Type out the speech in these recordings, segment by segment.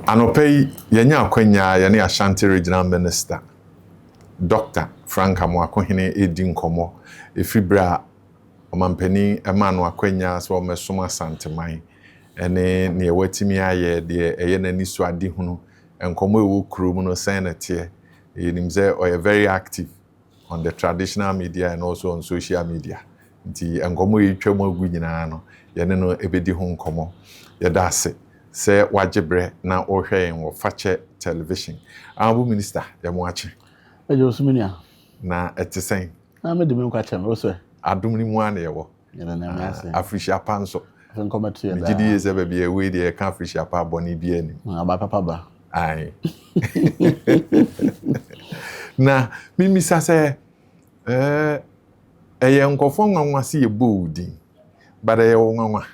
Anopei yenya akwanya yene Ashanti Regional Minister Dr. Frank Amoakohene edi nkomo efibra omampani emanu akwanya so mesoma santeman ene ne watimi aye de eye nani so ade hunu enkomo ewo krom no senate enimze or very active on the traditional media and also on social media nti enkomo yitwam agu nyina no yene no ebedi hu nkomo yeda ase se wajebre na ohwe en wo fache television abu minister yamuache ejo suminia na etisen na me de me kwache me so adum ni mu ana yewo yana na me ase Africa panso fen komatu ya da gidi eze be bia we de ka Africa pa boni bia ni aba papa ba ai na mimi sase eye nkofo nwanwa se ye boodi but eye nwanwa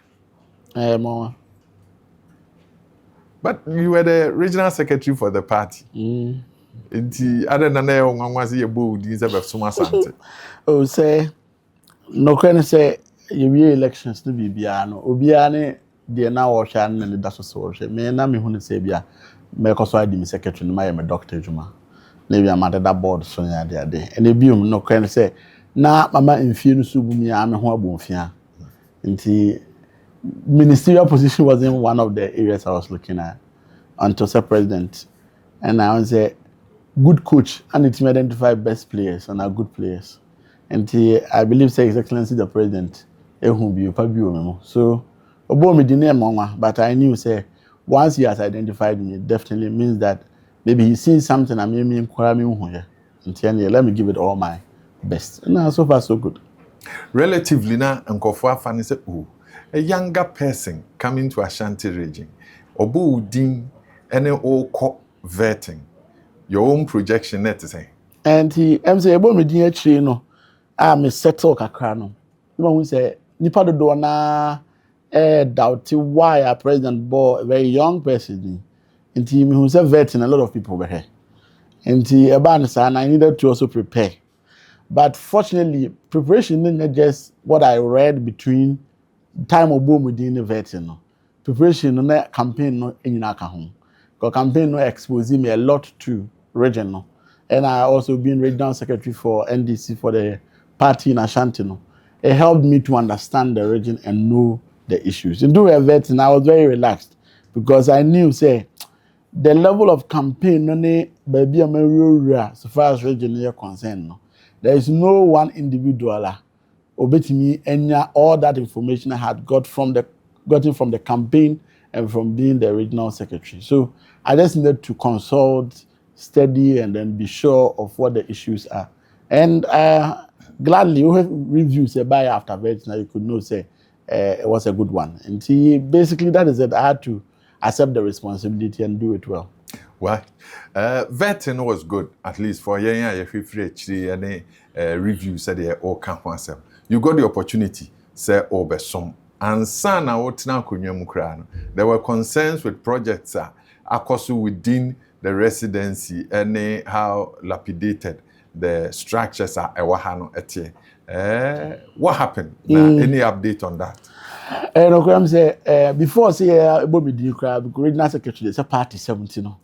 mo. But you were the regional secretary for the party. Inti other than that, one was a bold is ever so much. Oh, say no can say you elections to be biano. Obiane the now or shan and the dash so. Me na me who say bia me cause I di secretary my doctor Juma. Maybe I'm at that board so near the day. And the bium no can say na mama infinu subumi am ho abonfia. Inti ministerial position wasn't one of the areas I was looking at until the president. And I was a good coach and it may identify best players and are good players. And I believe His Excellency the President, so but I knew say once he has identified me, definitely means that maybe he's seen something I mean let me give it all my best. And so far so good. Relatively now, Uncle Fafan is a younger person coming to Ashanti region, Obu Din, any old vetting, your own projection, net to say. And he say, Abo me din actually no, I'm a settle kakrano. You know, we say, Nipa do na doubt why a president bought a very young person. And he who said vetting a lot of people were here. And he about I needed to also prepare. But fortunately, preparation isn't just what I read between time of boom within the vetting. Preparation on that campaign no in home. Because campaign no exposing me a lot to region. And I also been regional secretary for NDC for the party in Ashanti. It helped me to understand the region and know the issues. In doing a vetting, I was very relaxed because I knew say the level of campaign no baby so far as region is concerned. There is no one individual obetimi enya all that information I had gotten from the campaign and from being the regional secretary. So I just needed to consult, study, and then be sure of what the issues are. And gladly, we have reviews by after that. Now you could know say it was a good one. And basically that is it. I had to accept the responsibility and do it well. Well, vetting was good, at least for any reviews said they all come once. You got the opportunity, say over some. And sana wotina kunyum krano. There were concerns with projects akosu within the residency and how lapidated the structures are ewahano etie. What happened? Any update on that? No, I'm say before say about me the crowd regional secretary say party 17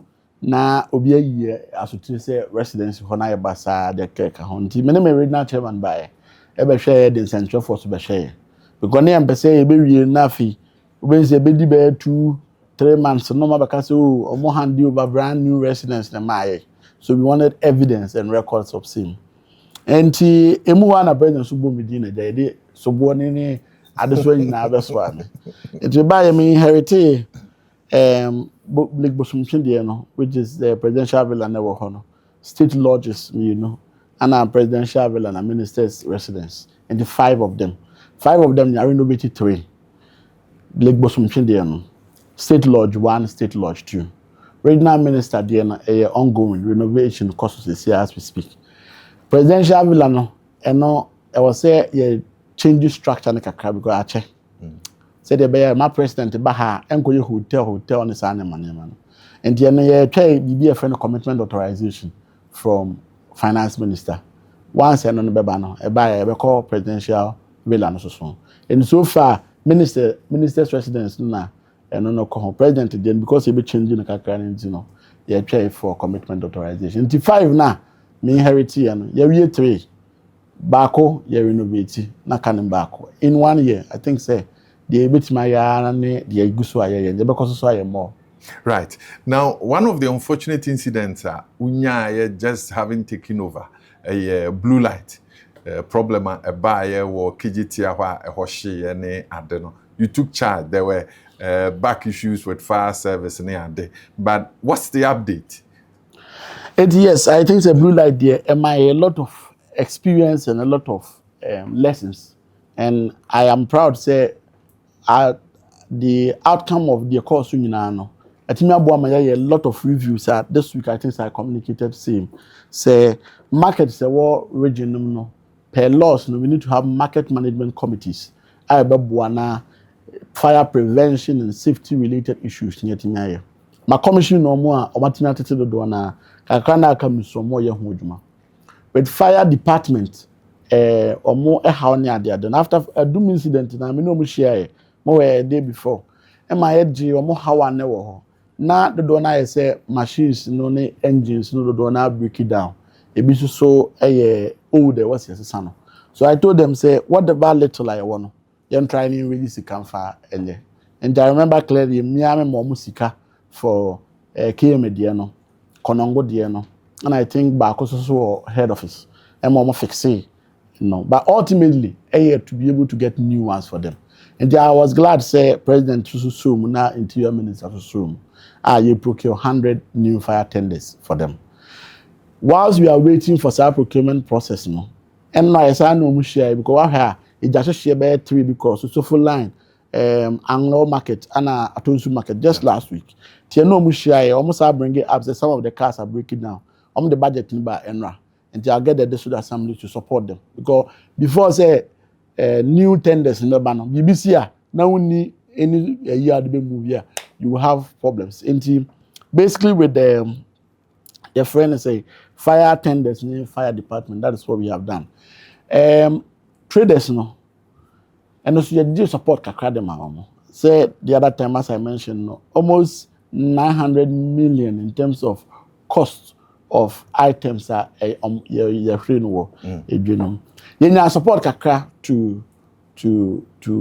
na obi ayi asotire say residency ho na yebasa de keka ho nti me na regional chairman by e be hwe the central force be hwe because na am say e be wie na fi obi say be di be 2-3 months no ma beka say o mo hand over brand new residence na my so we wanted evidence and records of same enti emu wa na president so bo me di na dey so bo ni adeso nyina abeso ame enti ba me inherit Lake Bosumchinde, which is the presidential villa never hono, state lodges, and our presidential villa and a minister's residence, and the 5 of them are renovated 3. Lake Bosumchinde, state lodge 1, state lodge 2. Regional minister there a ongoing renovation costs as we speak. Presidential villa no, and no, I was say change structure na kakra because I check. Said the my president baha enkoye hotel on the manema. And the try be a friend commitment authorization from finance minister. Once and on the bebano, a buy a call presidential villa no so. And so far, minister's residence na and no ko president then because he be changing the kakra you know yeah try for commitment authorization. 5 na me inherit and yeah 3 Bako ye renovate na kanin bako in 1 year. I think say the bit my ya ne the guso aye the because so aye more. Right. Now, one of the unfortunate incidents unya just having taken over a blue light problem a buyer or KGT a hoshi any adeno. You took charge. There were back issues with fire service and ade. But what's the update? Yes, I think the blue light there a lot of experience and a lot of lessons, and I am proud to say the outcome of the course you know. I think a lot of reviews this week. I think I communicated same say market say what region no per laws no we need to have market management committees. I be fire prevention and safety related issues near my commission no more or matina tete do na kakra na aka misomo ye ho adwuma with fire department omo how ne ade ade after a doom incident na me no mo share mo we day before MAESTRO omo how ane wo ho na do na ye say machines no ne engines no do na break it down e bi so old was yes no so I told them say whatever little I want you try and really sika fa enye and I remember clearly me am mo sika for KMD no konongo de no and I think back also head office and more fix it but ultimately to be able to get new ones for them. And I was glad say President Susum na Interior Minister Susum you procure 100 new fire tenders for them. Whilst we are waiting for that procurement process no and now I say no share because it just share by 3 because so full line Anglo market and Atonsu market just last week. Tiano Mushia almost are bringing up some of the cars are breaking down. The budget by Enra and I'll get the district assembly to support them because before say new tenders in the banner BBC now we need any year to be move here you will have problems. And basically with the your friend say fire tenders in fire department that is what we have done. Traders no. And also, you support kakra say the other time, as I mentioned, almost 900 million in terms of cost of items are your friend war. You support kakra to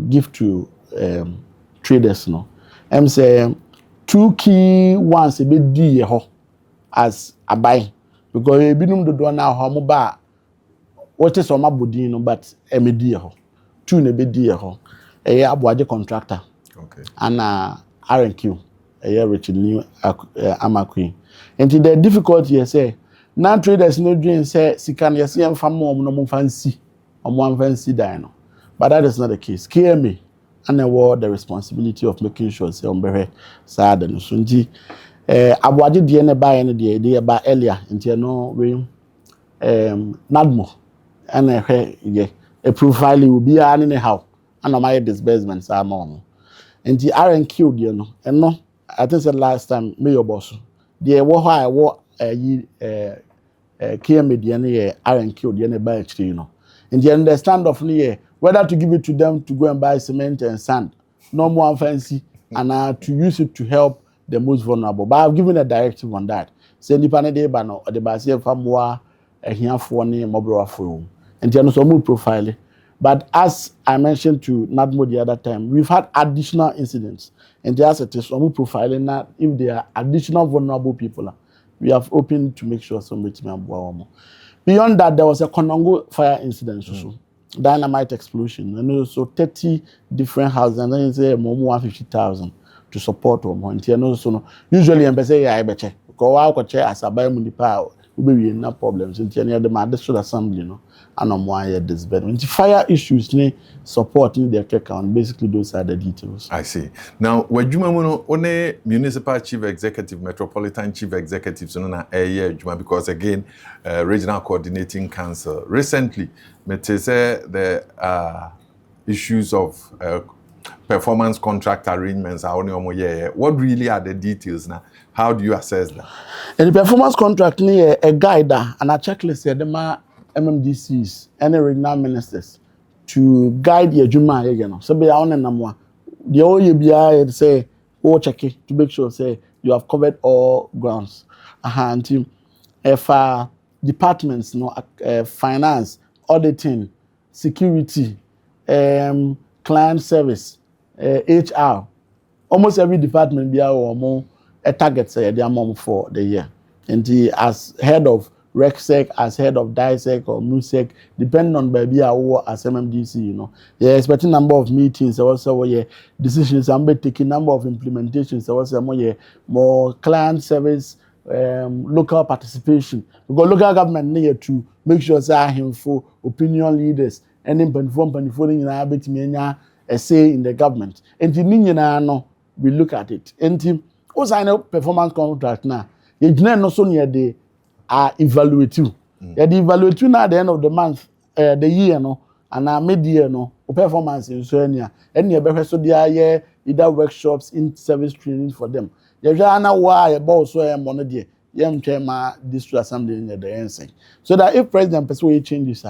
give to traders. No, I'm saying 2 key ones a bit dear as a buy because you be no do now how much what is on my body but a media. 2 na be die ho aboaje contractor okay and R&Q rich new Amoakohene. And the difficulty here say now traders no dream say sikan yes yam fam no fancy fancy dino but that is not the case. KMA and the responsibility of making sure say on sad and so nti aboaje de na buy na de ba earlier nti no we nadmo and a profile will be anyhow and my disbursements are more. And the R&Q no and no I think the last time me your boss the I war KMA the R&Q the buy actually and the understand of near whether to give it to them to go and buy cement and sand no more fancy and to use it to help the most vulnerable. But I've given a directive on that. Say the panel day banner or the basia famwa here for any mobile for and then also move profile. But as I mentioned to Nadmo the other time, we've had additional incidents, and there's a test of profiling that if there are additional vulnerable people, we have opened to make sure somebody may be. Beyond that, there was a Konongo fire incident, dynamite explosion, and also 30 different houses, and then say more 150,000 to support them. And also, usually, I'm saying, I bet you, because I check as a biomedical, we will no problems. And the district assembly, and on why this bed. When the fire issues supporting their account, basically those are the details. I see. Now, when you one municipal chief executive, metropolitan chief executives, because again, regional coordinating council. Recently, the issues of performance contract arrangements are only what really are the details now? How do you assess that? And the performance contract a guide and a checklist MMDCs and regional ministers to guide your Juma, so be on and the only say or check it to make sure say you have covered all grounds. And if departments, finance, auditing, security, client service, HR, almost every department be our a target say their mom for the year. And as head of RecSec, as head of DAYSEC or MUSEC, depending on baby as MMDC, you're expecting number of meetings, also decisions, I'm taking number of implementations, also more client service, local participation. Because local government need to make sure say him for opinion leaders and then in a say in the government. And we look at it. And what's I performance contract now? You no so near the evaluate you. The evaluate you now at the end of the month, the year and mid-year performance in Suania. And you better so there either workshops in service training for them. You know why about so I money there. Young chairman district assembly in the answer. So that if president persuade changes,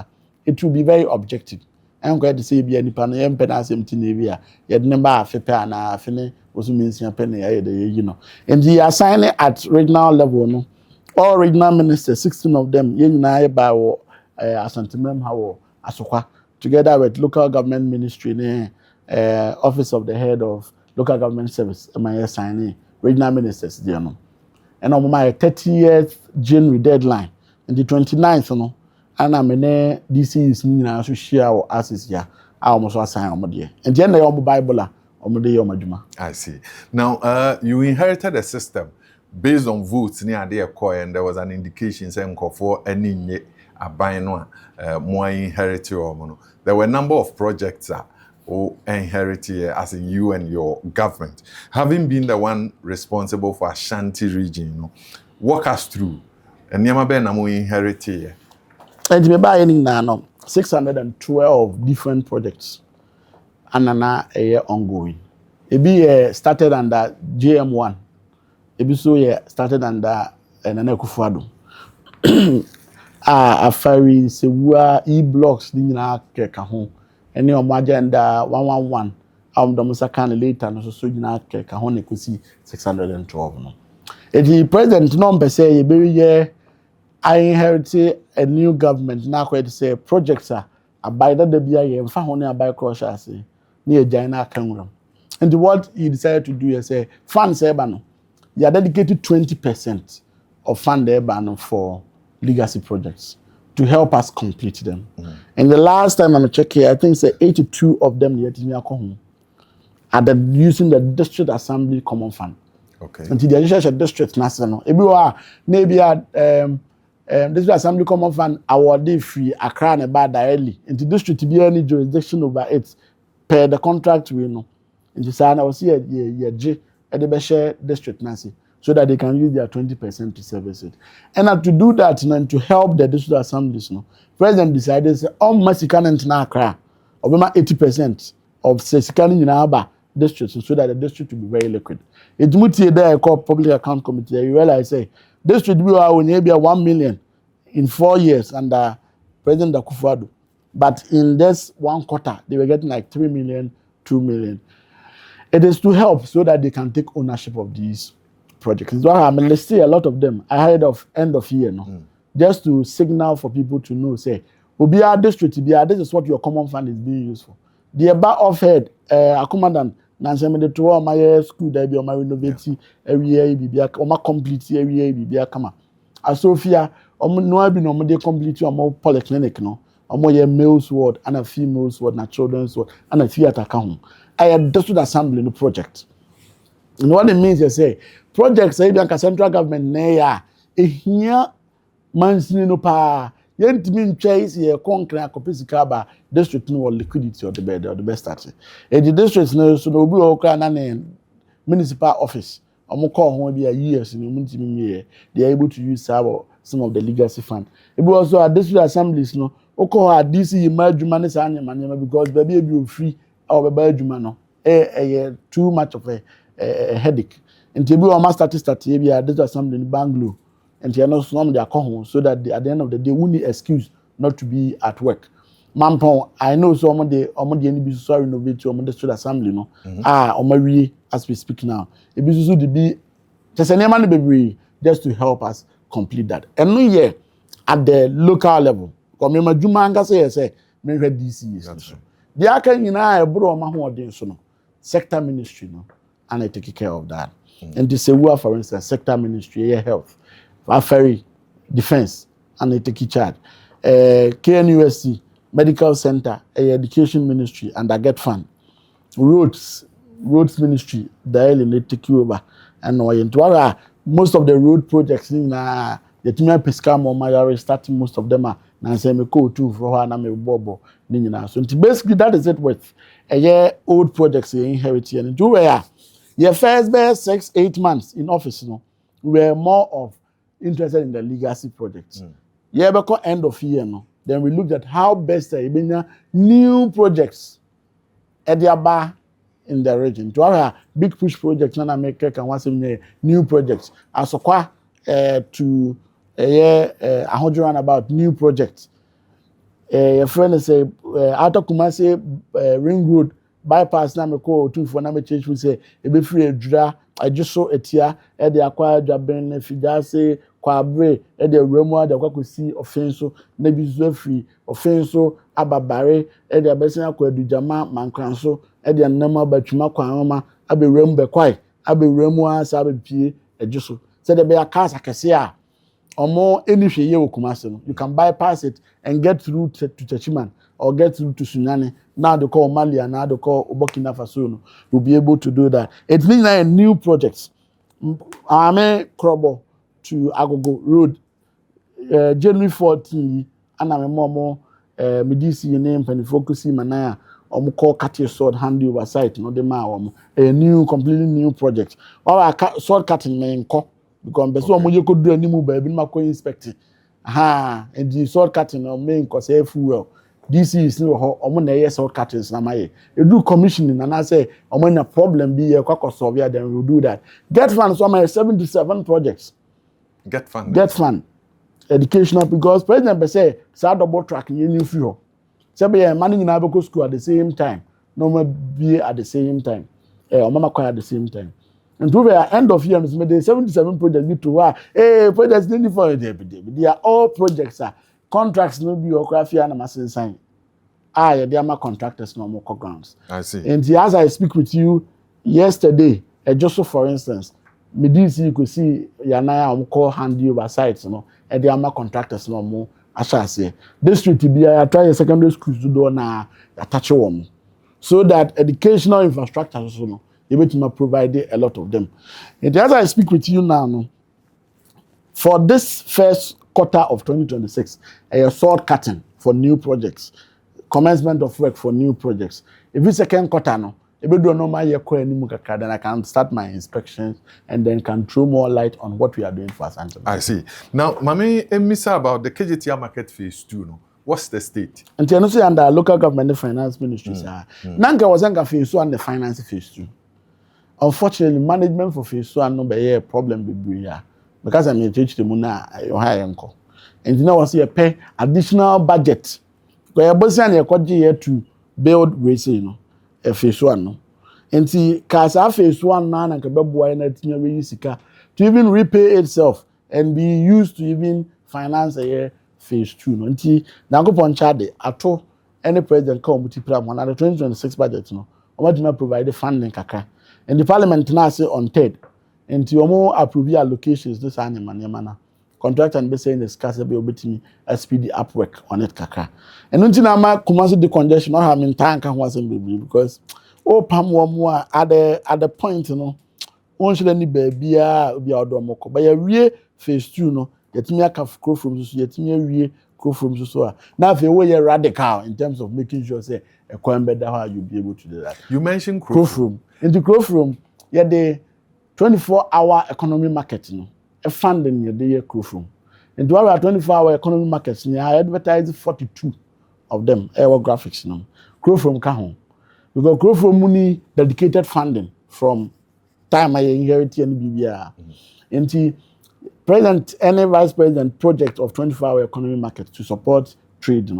it will be very objective. I'm going to say be any pan same thing yet number and finish also means penny and the assign at regional level all regional ministers 16 of them by Ashanti Asokwa together with local government ministry office of the head of local government service signing regional ministers and on my 30th January deadline and the 29th and I'm in DC is mean to share our assets here. I almost assign on my and then the Bible on the Yomajuma. I see. Now, you inherited a system based on votes near their core, and there was an indication saying for any a buying more inherited or mono. There were a number of projects who inherited as in you and your government. Having been the one responsible for Ashanti region, walk us through. And Yamabe Namu inherited. And me buy any now 612 different projects and now a year ongoing. It be started under JM1. It be so started under Amoakohene. Afari Sewa e-blocks nina keka ho. Any on agenda 111. Domusa can later no so jina keka ho ne kusi 612 no. The president no be say be I inherited a new government. Now, I say projects are by the BIA and found only by cross near Jaina Kangram. And what he decided to do is say, funds Ebano. You are dedicated 20% of fund Ebano for legacy projects to help us complete them. And the last time I'm checking, I think say 82 of them yet in Amoakohene are using the district assembly common fund. Okay. Until the district national. Maybe this assembly common fund awarded free Accra and Eba directly into district to be any jurisdiction over it per the contract we know. And just I was here J at the share district Nancy so that they can use their 20% to service it. And to do that and to help the district assemblies, President decided say all Mexican and Accra over 80% of Mexican in Aba districts so that the district will be very liquid. It's muti there called public account committee. You realize say district will have maybe 1 million in 4 years under President Akufo-Addo. But in this one quarter, they were getting like 3 million, 2 million. It is to help so that they can take ownership of these projects. So I mean, let's see a lot of them ahead of end of year, just to signal for people to know, say, Obia district, this is what your common fund is being used for. The above offhead, a commandant, Nanseme to all my school, there be on my renovate every year, be on my complete every year, be a kama. As Sophia, no, I be no more complete or more polyclinic, no, or more male's ward and a female's ward, and a children's ward, and a theater account. I had district assembly in the project. And what it means, you say, projects, I central government, near here, man's no pa. Yent mean chase here, concrete, copisicaba, district no liquidity or the bed or the best at it. And the district no so no be okay municipal office. I'm call home be a years in the year. They are able to use some of the legacy fund. It was also a district assemblies no. Oko a DC merge money because baby be free or baby no. Too much of a headache. And to be a master start be a district assembly in Bangalore. And they are not some they are home so that at the end of the day we need excuse not to be at work. Mampon, I know so on the NB so innovate on the student assembly no. On my as we speak now. It be so to be just a name baby just to help us complete that. And no year at the local level. Come my Jumanga say me DC is so. The aka nyina e bro ma ho odin so no. Sector ministry no and I take care of that. And this for instance sector ministry health, ferry, defense and I take charge. KNUSC medical center, education ministry and I get fund. Roads ministry, they take you over. And most of the road projects the team pesca more starting most of them are now say me go to for her na me bobo. So basically that is it with a year old projects inherited and do where your first best 6-8 months in office we were more of interested in the legacy projects. Yeah, because end of year then we looked at how best new projects at the bar in the region. To have a big push project, na make can want some new projects. As to about new projects. A friend say out of Kumasi Ring Road bypass na me call to for na me change we say e be free adura I just saw it here e dey akwa adwaben na fida say kwabre e dey remu ada kwa see offenso na bi zo free offenso ababare e dey abesan akwa adujama mankranso e dey nnama batwuma kwanoma aberem be kwai aberemu asa abepie e just so dey be akasa kese a omo any hweye okumase no you can bypass it and get through to Techiman or get through to Sunyani. Now they call Mali and now they call Burkina Faso. No, will be able to do that. It means that a new projects. Ame Krobo to Agogo Road, January 14, and I'm a momo medisi name and focusing manaya call cutting sword handy oversight. No, the a new, completely new project. Or sword cutting main co because so you could do any move by being inspecting. And the sword cutting or main cause fuel. DC is no omo na yes sword cuttings na maye. You do commissioning and I say omo na problem be kwakọ solve then we will do that. Get fund so my 77 projects. Get fund. Educational because president say say double track you fuel. Say be money na go school at the same time. No be at the same time. Mama choir at the same time. And to the end of year, the 77 projects need to projects need for it every day. They are all projects. Contracts no be AFIA and must sign. They are my contractors no more grounds. I see. And as I speak with you yesterday, just so for instance, me DC you could see Yanaya call handy over sites, and they are my contractors no more. I shall say this street to be I try a secondary school to do na attach one, so that educational infrastructure also able to provide a lot of them. And as I speak with you now, for this first quarter of 2026, a sword cutting for new projects, commencement of work for new projects. If it's second quarter now, if you don't know my year, then I can start my inspections and then can throw more light on what we are doing for Ashanti. I see. Now, Mami, Misa about the KJTR market phase 2, no? What's the state? And you know, say under local government finance ministries, Nanga was under phase 2 and the finance phase 2. Unfortunately, management for phase 1 no be a problem be because I'm teach the muna your high uncle. And you know what say pay additional budget. Because you boss and you here to build race, a phase 1 no. And see kasa phase 1 na na kebeboa na tinye we sika to even repay itself and be used to even finance a phase 2 no. Nti na go pon charge ato any president come multiply on the 2026 budget no. Omo do provide the funding kakra. And the parliament now say on third. And to more approve allocations this animal contract and be saying the scarcity obetimi SPD upwork on it kaka. And until now Kumasi the congestion not having tank and wasn't baby because pam more at the point one should any baby be moko. But you phase 2 no yet me crow from so yet me crow from so now if you way radical in terms of making sure say a coin better how you'll be able to do that. You mentioned crow from. In the growth room, the 24-hour economy market, a funding the growth room. In the 24-hour economy markets, I advertise 42 of them, our graphics. Growth room kahon. Because growth room money dedicated funding from time I inherited and BBR. And the president, any vice president project of 24-hour economy market to support trade,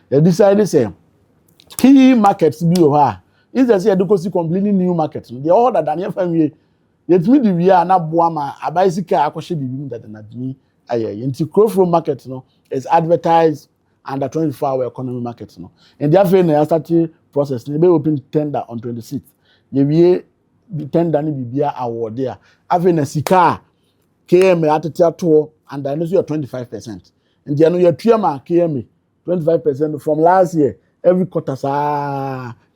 They decided say key markets be over. Instead say they see completely new markets. They order than your family. Yet me the we are na boama a bicycle akoshe bibi that na me aye. Into Crowflow market no is advertised under 24-hour economy market no. And therefore na start process. They be open tender on 26th. Ye the tender ni bibia award there. After na sika KM atete to and I know you are 25%. And then you are TMA KM 25% from last year. Every quarter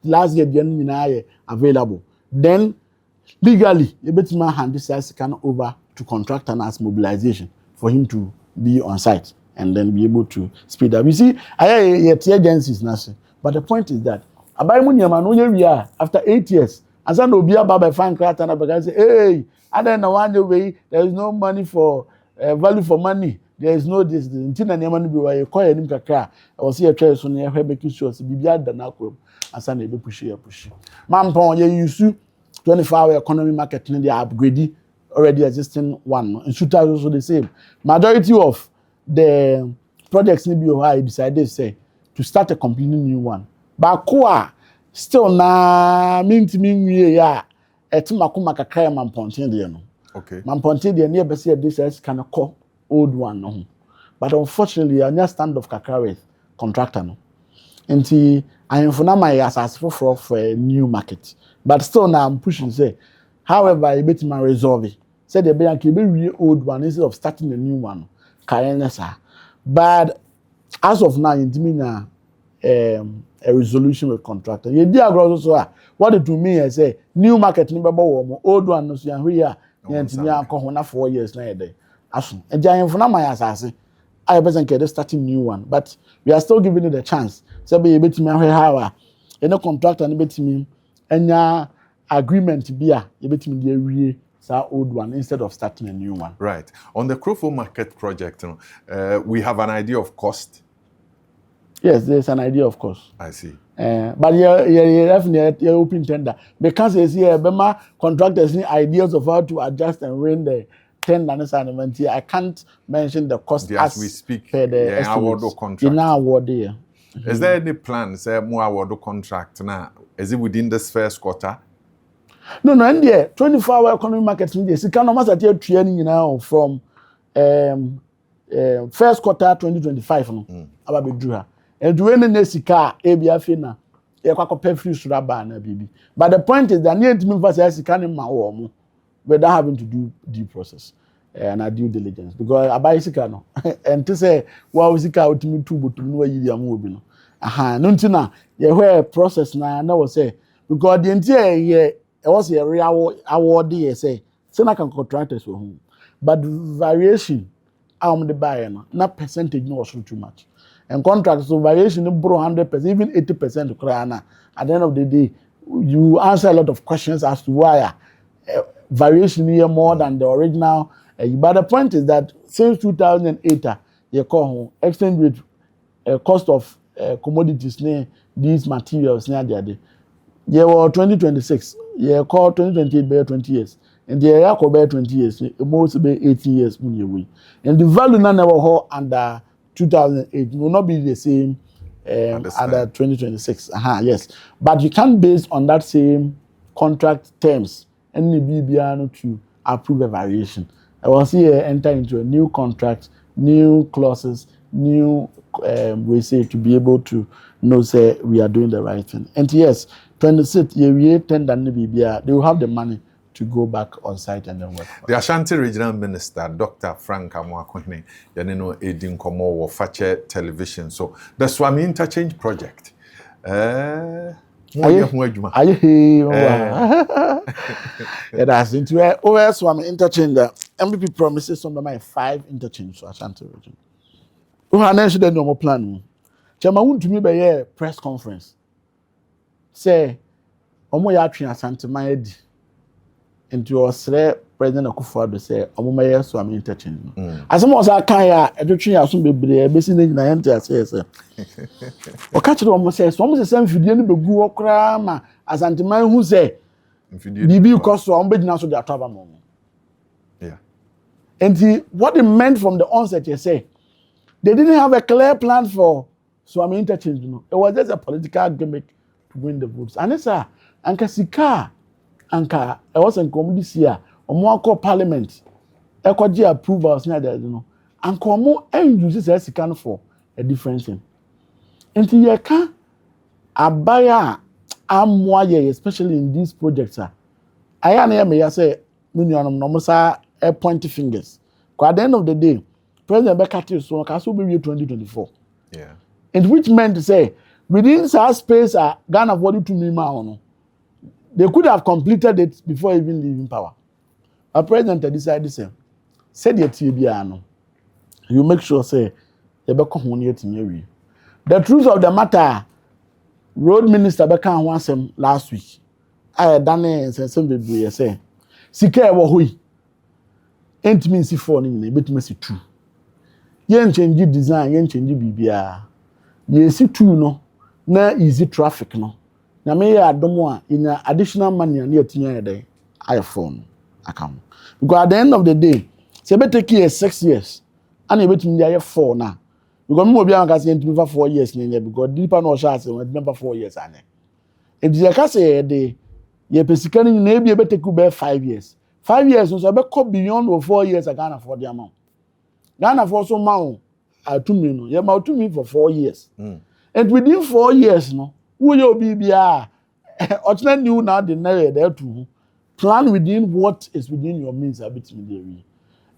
last year the available. Then legally you bet my hand this size can over to contractor as mobilization for him to be on site and then be able to speed up. You see, I agencies now. But the point is that after 8 years, as I know be about fan character and say, hey, I don't know one way, there is no money for value for money. There is no this. Until the money be why you call him kakra. I was here trying to near her making sure to be beyond the nakum. As I need to push. Man, pon you use 24-hour economy market in the upgrade already existing one. And should also the same. Majority of the projects need be high decided say to start a completely new one. But still na minti ya makuma kakra man pontin there no. Okay. Man pontin there near be say this is kind of call old one no. But unfortunately I near stand of kakra with contractor no. Enti I am my asas for a new market. But still now I'm pushing say however I bet my resolve it. Say the be really old one instead of starting a new one. But as of now in Dimina a resolution with contractor. You dear also what it to me I say new market ni babo old one no so yan here yentimi akọ na 4 years na day aso e giant for na my asase I person get starting new one but we are still giving it a chance say be betimi ahwe how any contractor ni betimi enya agreement bia e betimi dey awie sa old one instead of starting a new one. Right. On the Crowflow market project, we have an idea of cost. Yes, there's an idea, of course. I see. But you're open tender. Because it's here, Bema contractors need ideas of how to adjust and run the tender assignment here. I can't mention the cost as we speak. The award contract. In our award here. Is there any plan, say, more award contract now? Is it within this first quarter? No, and there 24-hour economy market in this. You can almost at training now from first quarter 2025. No, about the and when the sika ABF na e kwa pay free suraba na bibi. But the point is that need to me say sika ni ma wo without having to do due process and due diligence because abai sika no and to say wa sika otimi tu botum no yi am obi no aha no ntina ye where process na was say because the entire year it was a real award ye say na can contractors for home but variation the buyer no na percentage no was too much. And contracts, so variation of 100%, even 80% krana. At the end of the day, you answer a lot of questions as to why variation here more than the original. But the point is that since 2008, you call exchange rate, cost of commodities, these materials, near the year 2026, you call 2028 by 20 years. And the year by 20 years, most be 18 years. And the value never under 2008 will not be the same under 2026. Yes, but you can't base on that same contract terms any BBR to approve a variation. I was here enter into a new contract, new clauses, new we say to be able to know say we are doing the right thing. And yes, 26 year 10 than BBR, they will have the money to go back on site and then work. The Ashanti Regional Minister, Dr. Frank Amoakohene, Yanino Edin Komo or Fache Television. So the Suame Interchange project. It has into over Suame Interchange. MVP promises on my 5 interchange to Ashanti Region. Who had mentioned the normal plan. Chairman went to me by a press conference. Say, Omoyatri Ashanti Mayedi. Into your President Akufo-Addo say, "Omomaye Suame Interchange." As some was akaya, edutri asun bebre, besi na nyina yente ase say. O ka kire omo say, so omo say mfidie no begu okra ma asanteman hu say. Bibi koso omo begina so de ataba mo. Yeah. And what it meant from the onset, you say, they didn't have a clear plan for Suame Interchange, you know, it was just a political gimmick to win the votes. And it's anka sika, anka, it was in this year, Amoakohene Parliament, ECOG approvals, you know, and Komo and uses a sika for a different thing. And you can abaya amwaye, especially in these projects. I am say, no pointy fingers. Because at the end of the day, President Bekati so can also be 2024. Yeah. And which meant to say, within that space, Ghana voted to me, they could have completed it before even leaving power. A president decided to say, said your TBR, you make sure, say, you become one to me. The truth of the matter, Road Minister Bekan wants him last week. I had done it and some baby say, Sika wa hui. Ain't mean see for ni bet me see two. Yen change design, yen change bibia. Ye see two no, na easy traffic no. Na me ya adomo a in additional money na yetinya dey iPhone account. Because at the end of the day, say be take you 6 years. And you bet me dey 4 now. Because me obi an ka say enti for 4 years nye because deeper no sha say remember 4 years ane. Enti ye ka say dey ye pesika ni na e be take you 5 years. 5 years so be go beyond or 4 years Ghana for the amount. Ghana for so ma to me no. Ye ma to me for 4 years. And within 4 years no, who you be bia original new now the there to plan within what is within your means a bit me.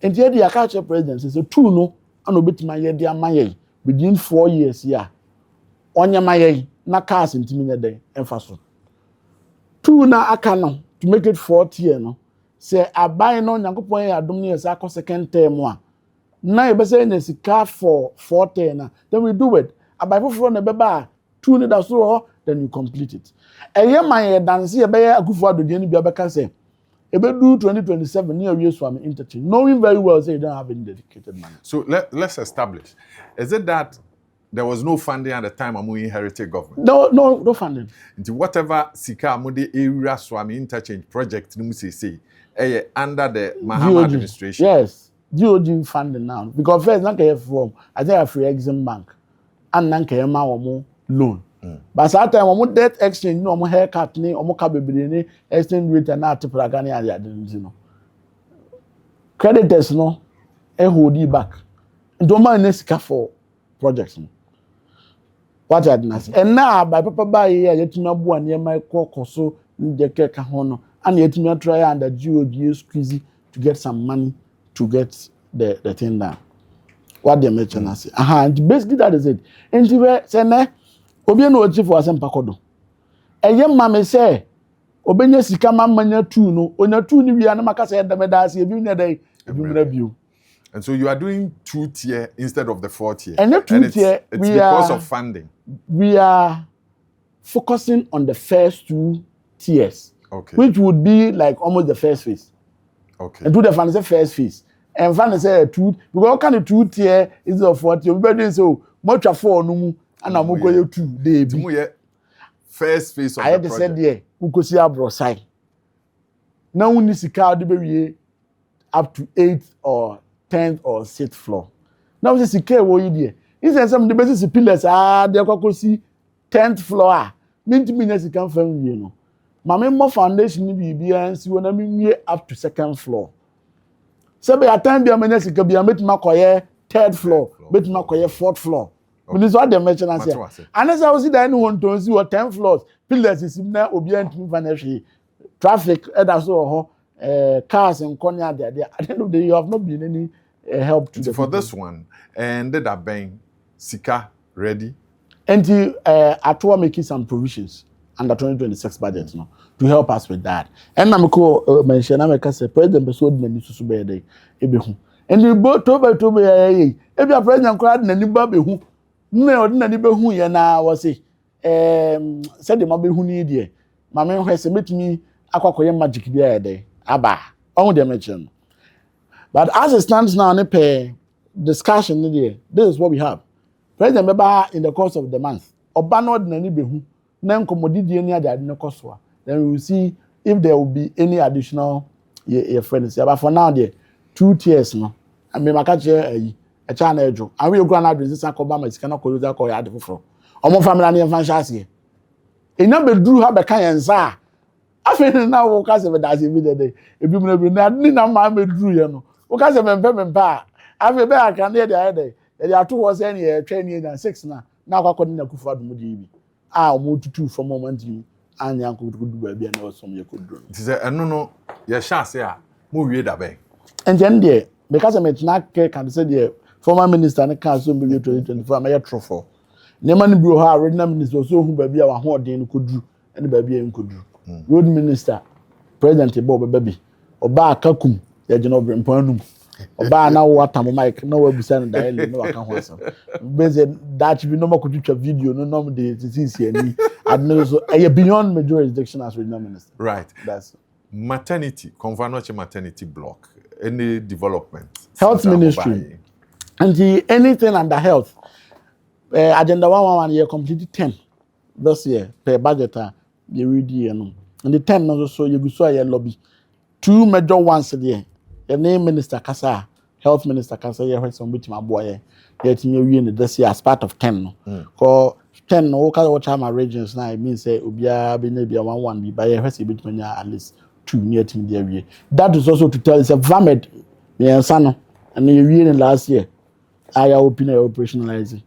And here the culture president says two no and obit my ye dia maye within 4 years here. Onya maye na cars intimi dey emphasis. Two na aka no to make it 4th year no. Say abai no Nyankopon ya adom ne yesa ko second term a na e be say na sika for 4th year na then we do it abai foforo na beba two ne da so then you complete it eye man ye dance ye be Akufo Adodie ni bia be ka say e be do 2027 near Suame Interchange knowing very well say you don't have any dedicated money. So let's establish, is it that there was no funding at the time Amu inherited government? No funding. Into whatever sika Amude area Suame Interchange project ni say under the Mahama administration. Yes, DOG funding now. Because first, not from I think a free Exim Bank, and then came out loan. But that time, we debt exchange, no more haircut, no more cabin, exchange rate, and not to Pragani. I didn't know. Creditors, no, a hold back. Don't mind this for projects. What I didn't. And now, by Papa Bay, yet no one near my cock so in the Kekahono. And yet me try under GOG squeezy to get some money to get the thing done. What they mention say. And basically that is it. And you say ne obi no chief for asem pakodo. Eye mama say obenye sika mamanya 2 no onya 2 ni wi na maka say dem da say ebi na dey ebi bio. And so you are doing 2 tier instead of the 4th tier. And the 2 tier it's because of funding. We are focusing on the first 2 tiers. Okay. Which would be like almost the first phase. Okay. And do the finance first phase. And finance say 2 because what kind of 2 tier is of 40. Everybody so much 4 no and I'm going to 2 dey be. First phase of I the project. I said there we go see abrosai. Now we need sika dey be up to 8th or 10th or 6th floor. Now we see sika wo yi there. Instead some the basis pillars dey go see 10th floor. Mean to me sika fam wie no. Mama more foundation ni bibia nsi wona me up to 2nd floor. So by time bia me sika bia metima koye 3rd floor, metima koye 4th floor. Okay. This is what they mention as here. And as I was there no one to see what 10 floors, pillars is na obi antimi financial traffic that's so cars and corner there. At the end of the day you have not been any help to for this one and that bang sika ready. And Atoa making some provisions under 2026 budget no to help us with that. And I'm ko mention America say president episode na ni susu be dey ebehu. And you both to be e be president crowd na ni ba behu. Na odi na ni behu ye na wo say said the mabehu ni dey. Ma me hwe say metumi akwakoye magic bia e dey. Aba. On the mention. But as it stands now, discussion this is what we have. President Beba in the course of the month. Obano ordinary behu. Then commodity any other cost. Then we will see if there will be any additional friends. But for now, there 2 tiers no. I mean, a chana ejo and we go na advance san ko ba ma sika na ko yoza ko ya de foforo omo family na yemfa hya ase enya be duru ha be kan yensa afi na wo ka se be da se bi de ebi mu na bi na ni na ma be duru ye no wo ka se mempe a afi be aka na ye de aye de ato wo se ni ye twa ni na 6 na akwa na kufu adum de bi a omo tutu from moment ni anya ko du ba bi na osom ye ko duru ti se eno no ye hya ase a mo wie da be and then there because I'm not can say the former minister na can so be 2024 am trofo nema ni bro ha original minister so hu ba bia wa ho odin ko duru ene ba bia nko duru road minister president Bob baby oba akakum ya jeno brempanum oba na wo atam mic na wo abusa na dial no aka ho asam beze that be no makotwa video no de sisi ani adno so beyond major jurisdiction as regional minister right that's maternity convanoche maternity block any development health ministry and anything under health agenda 111 year completed 10 this year per budget you read here no and the 10 no so you go so your lobby 2 major ones there the name minister kasa health minister kasa here when some bit my boy yet me we in this year as part of 10 no ko 10 no ka watch my regions now it means say obia be na bia 11 be by here say bit at least 2 near team there. That is also to tell it's a vomit. Yes, no. And you in last year. I open operationalizing.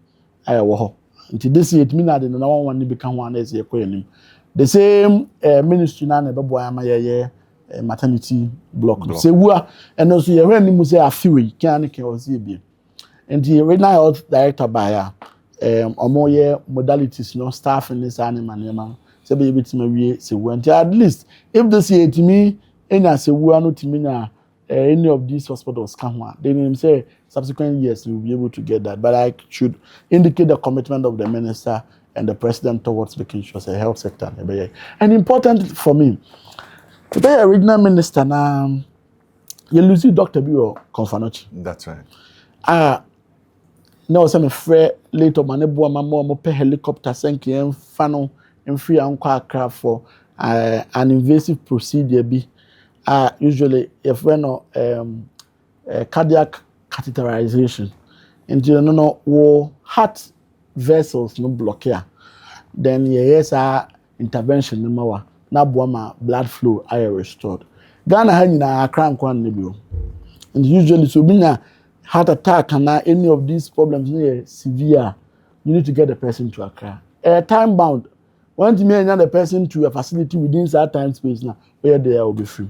I wo. Until this year, it means that the number one become one as a queen. The same ministry na na bebo ama maternity block. Say we and also you when you say AFIA can also be. And the regional health director by omo modalities no staff in this animal. So be able to maybe say when at least if this year to me any say we are not to me na any of these hospitals come one then say subsequent years we will be able to get that, but I should indicate the commitment of the minister and the president towards making sure the health sector and important for me to be a regional minister now you lose Dr. Bio Confanochi. That's right. No some afraid later man ebo mo pe helicopter senki en fano free anko Accra for an invasive procedure be usually if we no cardiac catheterization into you no wo heart vessels no block here then yes intervention no mawa na boama blood flow are restored Ghana ha nyina Accra anko an bio and usually so binya heart attack and any of these problems near severe you need to get the person to Accra time bound. Want me and the person to a facility within that time space now, where they will be free.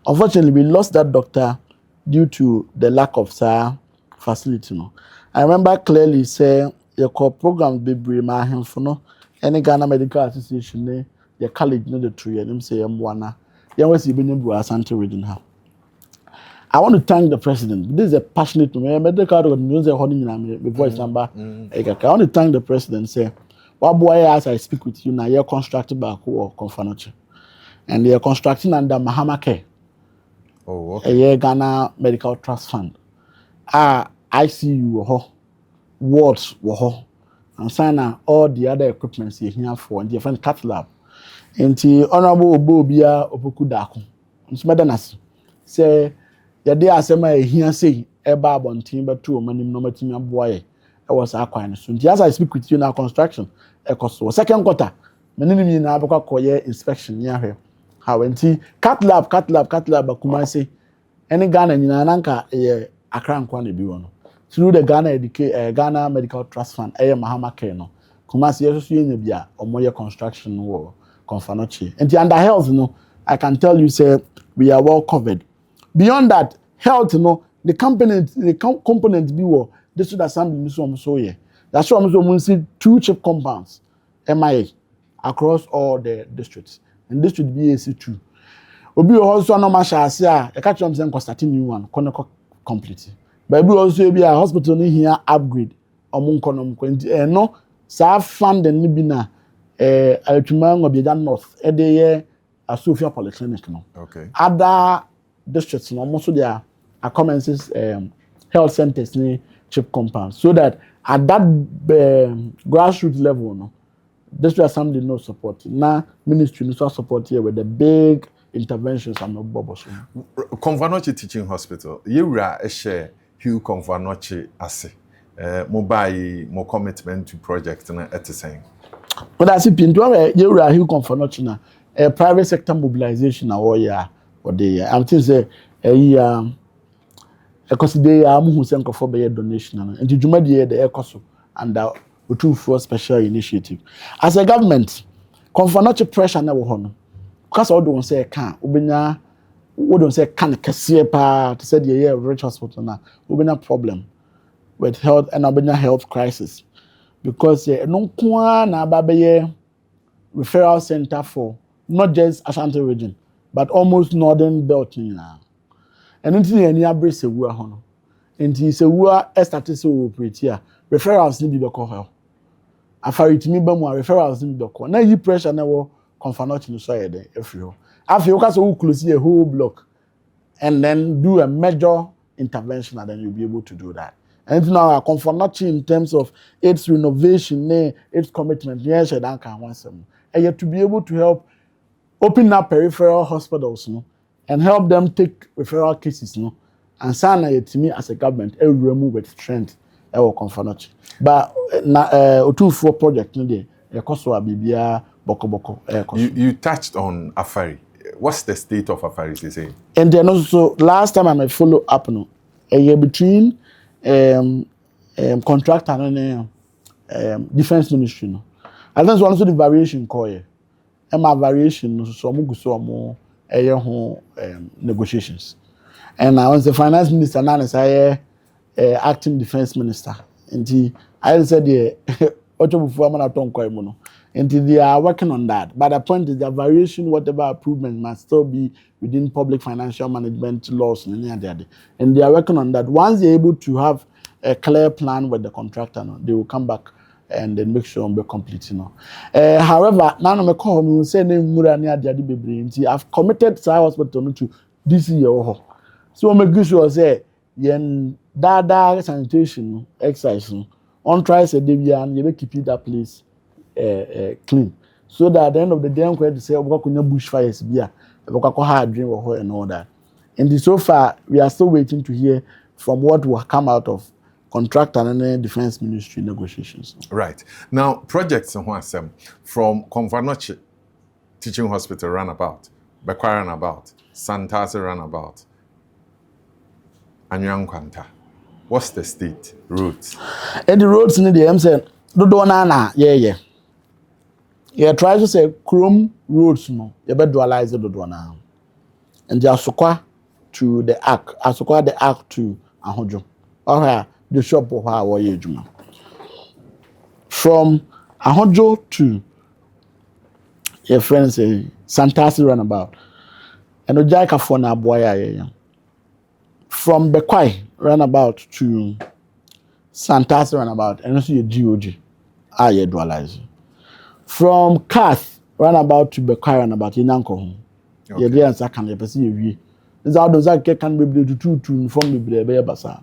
Unfortunately, we lost that doctor due to the lack of facility. No, I remember clearly say your program be bring for no any Ghana Medical Association, your college no the tree and them say Mwana. There was even in Ashanti Region. I want to thank the president. This is a passionate man. Medical organization, my voice number. I want to thank the president. Say. What boy as I speak with you now, you're constructed by who Confanoche. And you're constructing under Mahama Care. Oh, okay. A Ghana Medical Trust Fund. ICU wards were and sign all the other equipments you here for and different cath lab. And the Honorable Bobia Opokudaku. And Smedanas say, your dear Sema here say, a barb on timber 2 many nomatim boy. I was acquiring soon. As I speak with you now, construction, so second quarter, many now because inspection near here. How and cat lab, Kumasi, any Ghana in Ananka, Accra and Kwani Biwano. Through the Ghana Medical Trust Fund, Mahama Keno, Kumasi, Bia, or Moya Construction War, Confanochi. And the under health, I can tell you, say, we are well covered. Beyond that, health, the component be war. This is something so yeah. That's why we see 2 chip compounds, MIA, across all the districts. And this should be AC2. Obi also no masha I catch them saying starting new one, complete. But we also be a hospital here upgrade. No, sa fund and nibina Altumang or Bidan North, a Sophia Polyclinic. No. Okay. Other districts, most of their commences health centers chip compounds, so that at that grassroots level, this was something no support. Now ministry no support here with the big interventions and no bubbles. Confanoche Teaching Hospital, you are a share Hugh Confanoche ase. Mobile more commitment to project na at the same. But as if into you are Hugh Confanoche na private sector mobilization na all year or the I'm think say consider who send for be donation and the juma the ECOSO and for special initiative. As a government, Confanoche pressure na wo ho because all don't say can obenya we don't say can kese pa to say the rich hospital na obenya problem with health and obenya health crisis because no kwa na ababeye referral center for not just Ashanti region but almost northern belt na and until any abre sewu ho no enti sewu start to operate here referrals ni bi be call her afaritimi ba mu referrals ni bi be call na yi pressure na wo Confanoche no so yede every ho after you can close a whole block and then do a major intervention and then you'll be able to do that. And now Confanoche in terms of its renovation, its commitment, yes, and yet to be able to help open up peripheral hospitals, and help them take referral cases, and sign to me as a government, every remove with strength, Confanoche. But na 2 project, the cost of Bibia Boko. You touched on Afari. What's the state of affairs, you say? And then also, last time I might follow up, a year between contractor and defense ministry. And that's also the variation call. And my variation, so more negotiations. And I was the finance minister, now as I acting defense minister. And I said, and they are working on that. But the point is that variation, whatever improvement must still be within public financial management laws and they are working on that. Once they're able to have a clear plan with the contractor, they will come back and then make sure we're complete. However, now I'm call me say I've committed to hospital to this year. So I'm make sure say yen dada sanitation exercise on try say Debian, you keep that place clean, so that at the end of the day, I'm going to say, "What can bushfires be? What can hard dream or and all that." And so far, we are still waiting to hear from what will come out of contract and defense ministry negotiations. Right now, projects from Confanoche Teaching Hospital runabout, Bekwai runabout, Santase runabout, Anyankwanta. What's the state roads? And the roads in the MC, yeah. Yeah, try to say Chrome roads no. You better dualize the Dodona. And the Asokwa to the Ark, Asokwa the Ark to Ahojo. Or the shop of our Juma. From Ahojo to your friends say Santasi runabout. And Ojaika for na boy. From Bekwai runabout to Santasi runabout and also your GOG. You dualize. From Kath runabout to Bekwai runabout in Uncle. Yeah, the answer can be perceived. Is how those can be able to inform the Basa.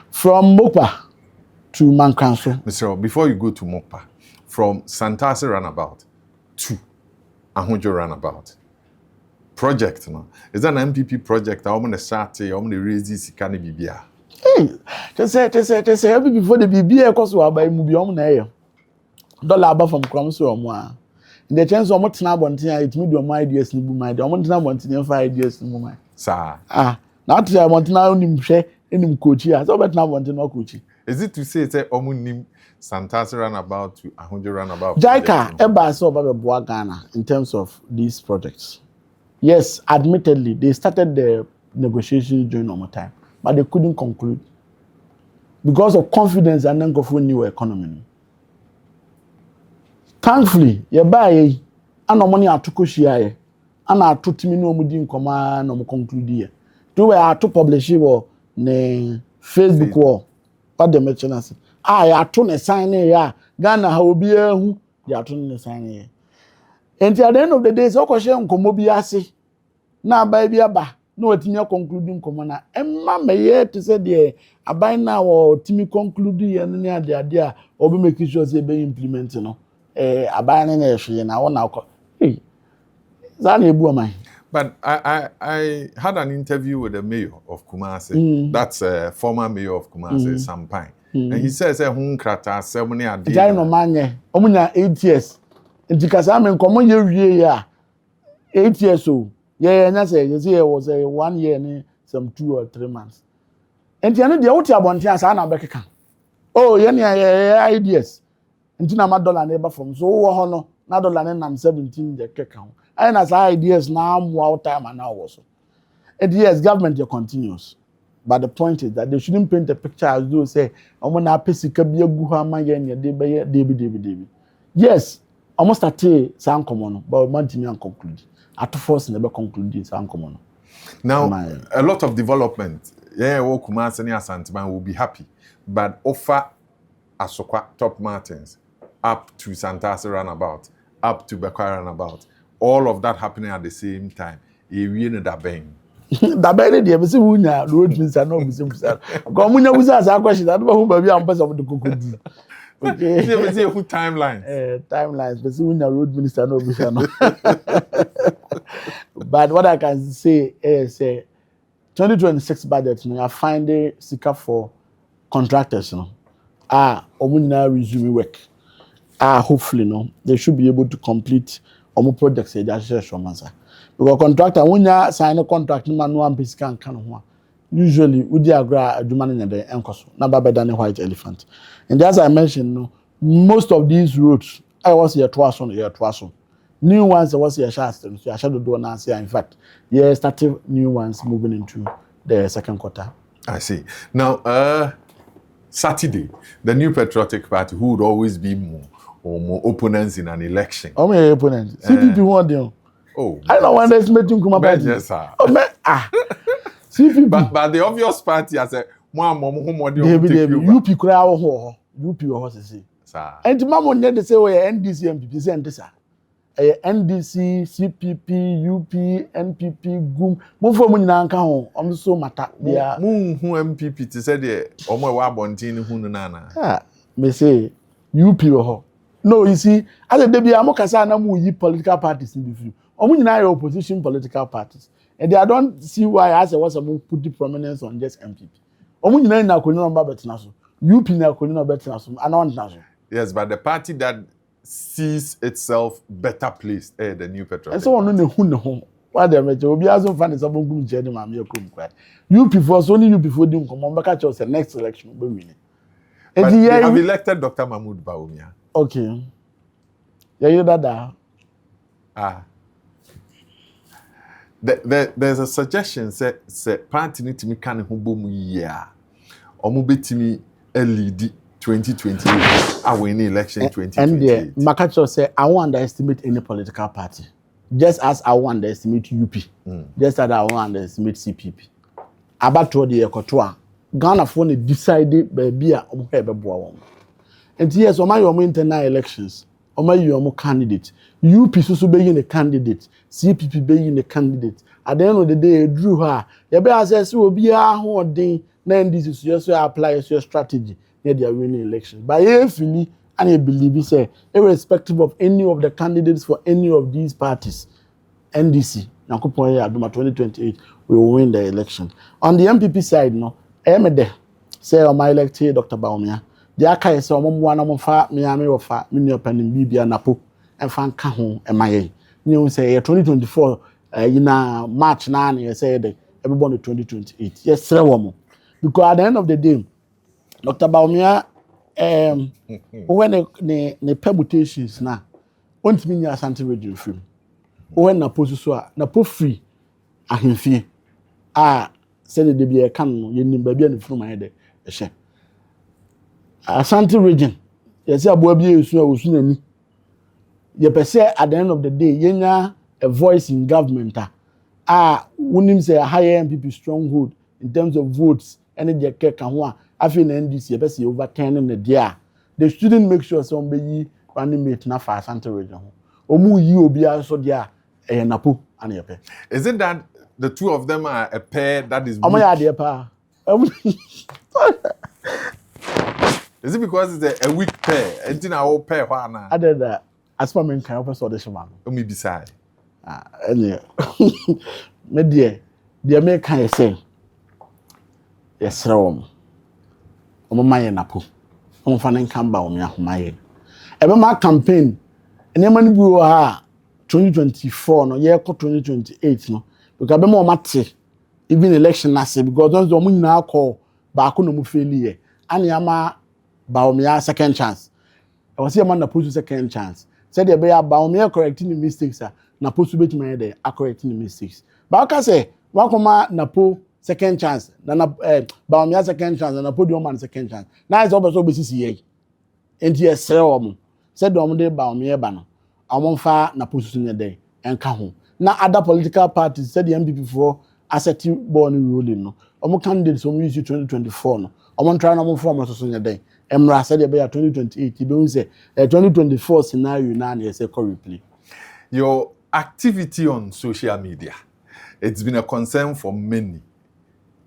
From Mopa to Mankanso. Mr. Before you go to Mopa, from Santase runabout to Ahojo runabout. Project, no? Is that an MPP project? I'm going to start, I'm going to raise this kind of BBA. Hey, just say, before the BBA cost will buy movie on air. $1 from Crumbs or more. In the chance of what now one thing, it may be my ideas in my mind. I want to want to 5 ideas in my sir. Not I want to know him share in coach here. So, but now want to know coach. Is it to say it's a homonym Santase runabout to Ahojo runabout? Jaika, Eba saw Baba Boagana in terms of these projects. Yes, admittedly, they started the negotiations during normal time, but they couldn't conclude because of confidence and then go for new economy. Thankfully, you buy and no money at Tukushia, and I took me no mudin command no conclude here. Do I to publish it or ne Facebook wall? What the merchant I told a sign here, Ghana, how be who they are turning the sign here. And at the end of the day, so question Komobiasi. Now, baby, no, it's your concluding commander. And mamma, yet to say, dear, I buy now or Timmy concluding and near the idea or be making sure they be implementing. I buy an issue and I want now. Hey, that's a boy, But I had an interview with the mayor of Kumasi. That's a former mayor of Kumasi, Sampine. And he says, krata ceremony a day. No man, omunya 8 years. Nti kasa me nkomo ye wie ya 8 years o. Yeah, na say you see it was a 1 year and some 2 or 3 months. Nti eno de wuti abonte asa na bekeka. Oh, ye na ideas. Nti na $1 na eba from so wo ho no na dollar na nam 17 de keka ho. I na say ideas na am out time and now also. And yes, government continues. But the point is that they shouldn't paint a picture as though say, "Omo na pesika bi agu ha ma ye ne de be ye debi." Yes, almost at san komo but man timi an conclude. At force never conclude san komo. Now, a lot of development. Yeah, wo Kumasi and Asante will be happy, but offer Asokwa Top Martins up to Santasi roundabout, up to Bekwai roundabout. All of that happening at the same time. You know that bang. That bang dey be say wunya road minister no be say busa. Ko munya busa as a question that who baby am person of the kokodi. Okay. You say who timelines. Timelines be say wunya road minister no busa no. But what I can say is 2026 budget you are finding seeker for contractors omunyina resume work. Hopefully they should be able to complete projects they just share because contractor when you sign a contract man no am pesika kan ho usually we dey agra aduma na dey enkoso na ba better than white elephant. And as I mentioned most of these roads I was here twice. New ones was here shast so I shadow do na say in fact started new ones moving into the second quarter. I see. Now Saturday the New Patriotic Party who would always be more opponents in an election. How many opponents? CPP won them. Oh, I don't want to estimate Kuma party. Yes, sir. Oh man, CPP. But the obvious party has a more UP crowd ho UP ho say. Sir. And the mama dey say we NDC MPP say ndisa. NDC, CPP, UP, NPP, GUM. Mo for mo nyina nka ho. Om so mata. Mo hu MPP to say the omo wa abontin hu no na. Me say UP ho. No, you see, as a debut, I'm not political parties in the view. I'm opposition political parties. And I don't see why I say what's about put the prominence on just MPP. I'm not UP na yes, but the party that sees itself better placed, the New Patriotic. And so on who why they make will be as fun as some journey, UP for only UP for them come on back the next election. But they have elected Dr. Mahmoud Bawumia. Okay. Yeah, you that. There's a suggestion say party need to me can who boom year. Or move to me lead 2028. I win the election 2028. And Makacho say I won't underestimate any political party. Just as I won't underestimate UP. Just as I won't underestimate CPP. About the Ekotoa. Ghana for the decided baby and yes, on my internal elections, on my candidate, UP so being a candidate, CPP being a candidate. At the end of the day, drew her. The bear says will be a holding. Then this is just apply your strategy. They are winning elections. But if you and I believe, say, irrespective of any of the candidates for any of these parties, NDC, Nakupoya Aduma 2028 will win the election. On the MPP side, Emede say on my elected Dr. Bawumia. The aka say omo fa miami ofa me opening bibia napo and fan ka ho emaye. You say 2024 na March na na say everybody 2028. Yes, because at the end of the day, Dr. Bawumia when the permutations na ontimi nya Ashanti Region free. When na post so na po free ahemfie said the be a can no yenim ba bia ne furu man de ehye Ashanti Region yes aboa bia esu osu nani ye pese at the end of the day yenya a voice in government wonim say a higher MPP stronghold in terms of votes and the keka ho afin NDC ye pese overturn in the dia they shouldn't make sure somebody running mate na for Ashanti Region omu yi obi aso dia napo ane ye pe. Is it that the two of them are a pair that is Is it because it's a weak pair? It's in our pair. I did that. As for me, can I also audition man? Me beside. Anyway, me dear me can say, yes, Rome. My napo. I'm fanning Kamba on my my campaign. And then man go 2024 no year 2028 no because be more matter even election na say because those do mun na call ba ko no mu failure ani ama ba o me second chance I was here man na post second chance said dey be ba o me correcting the mistakes na post bet me dey correcting the mistakes ba o ka say wa koma na po second chance na ba o me second chance na podium man second chance na is obo so be sisi ye enti esre o mo said do mo dey ba o me ba no amonfa na position dey enka ho na other political parties said the MPP for asset born ruling no omo candidates omo use 2024 no omo try na omo form position dey emra said dey be 2028 be won say 2024 scenario na na say replay. Your activity on social media, it's been a concern for many.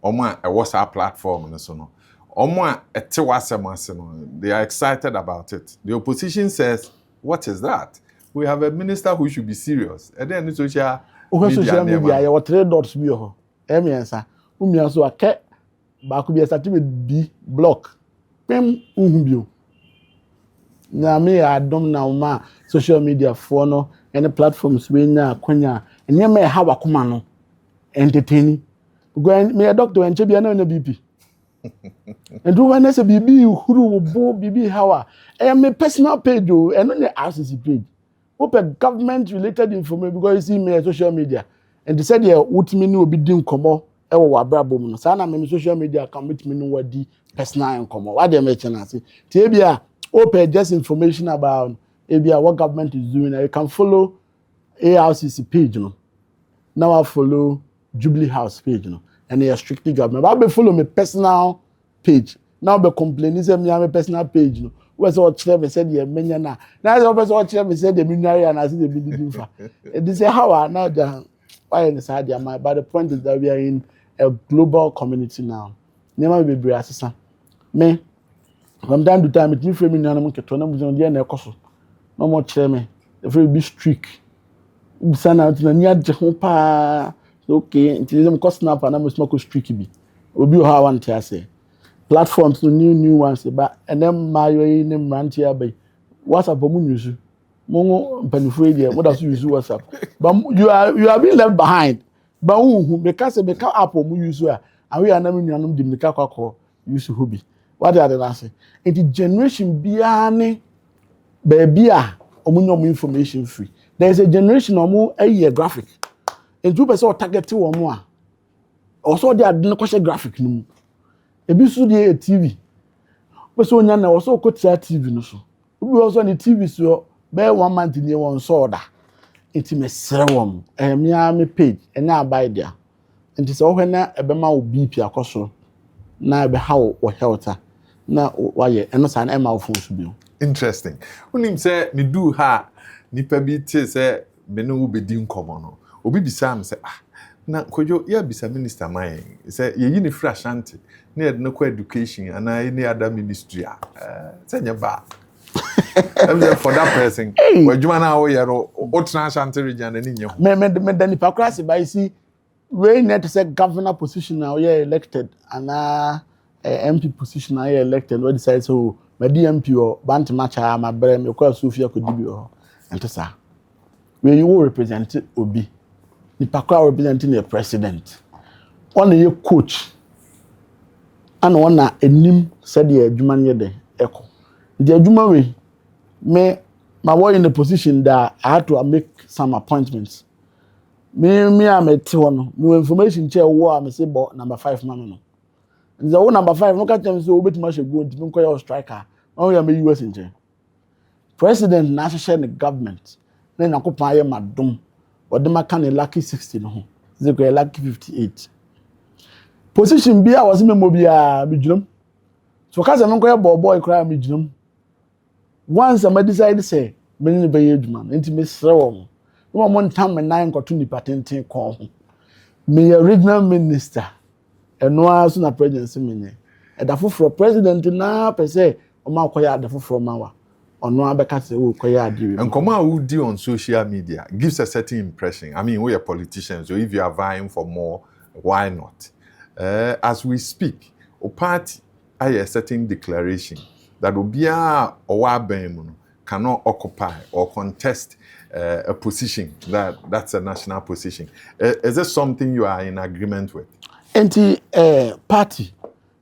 Omo a WhatsApp platform no so no omo a tewasem no they are excited about it. The opposition says, what is that? We have a minister who should be serious. And then social media, you 3 dots be ho. Emiensa. Umia so ake ba ku be start with B block. Pem uhubio. Na me adom na uma social media for no any platforms we na kwanya. Enye me ha wakoma no entertaining. Go me a doctor enche bia na BP. And do when say BB huru bo BB hawa. Me personal page o and no RCC page. Open government related information because you see me on social media and they said yeah ultimately will be doing komo e wo wabrabo mu no sa na me social media can meet me no wadi personal komo what they mention as say bia open just information about what government is doing and you can follow ARCC page no now I follow Jubilee House page no and they are strictly government but I follow my personal page now be complaining say me my personal page no where's all Trevor said yeah menya na now the all Trevor said the ministry and I see the building fa they say how now the why in side my but the point is that we are in a global community now never be brave assistant me from time to time it me frame me na mo keto na mo dey na ekoso no more Trevor the very be strict sana na nya je ho pa okay until them cost snap na mo smoke strict bi obi o ha want to say platforms no new ones but and then my in Mantia by WhatsApp mo use mo panifo dey what does use WhatsApp but you are being left behind but who because the app mo use and we are na nuanom di meka kwakọ use hobby what are the answer and the generation biane baby omo information free there is a generation omo a graphic and two person target omo a also they are no question graphic no ebi so dey TV person onya na also kotia TV no so obi also ni TV so be 1 month ni won so da enti me serewom me page ena abai dia enti so hwe na ebe ma wo BP akoso na ebe how wo health na waye eno sa na ema wo phone so bi interesting unim say me do ha nipa bi te say me no wo bedi nkomo no obi bisa am say na KOJO ya bisa minister man say ye yi ni free Ashanti na ye no education and any other ministry say nya ba for that person wadwuma na wo yero otra Ashanti region na nye ho me dani pakrasi by see we need to say governor position now you elected and MP position now you elected we decide so my DMP or bant matcha my brem me kwa Sofia kodibi ho ento sa we you will represent obi the Pakwa representing the president. One a coach and one a nim said the Juman yede echo. The Jumaway me my boy in the position that I had to make some appointments. Me I'm a one no information chair war I'm say about number 5 man no. The one number 5 no catch them so bit much go to me call striker. Oh ya me US in chair. President national government. Then I could pay my dom. Or the can lucky 60 no. They go lucky 58. Position B I was me mobia bijum. So cause I'm going boy cry bijum. Once I decide say me ni be adwuma enti me srewo. No mo ntam me 9 koto ni patenten kon ho. Me original minister eno aso na presidency me nye. E da foforo president na pe say o ma akoya da foforo ma wa. or no abeka say oh koya adi. And come out do on social media gives a certain impression. I mean, we are politicians, so if you are vying for more, why not? As we speak, a party has a certain declaration that Obia or Wabem cannot occupy or contest a position that's a national position. Is this something you are in agreement with? Enti party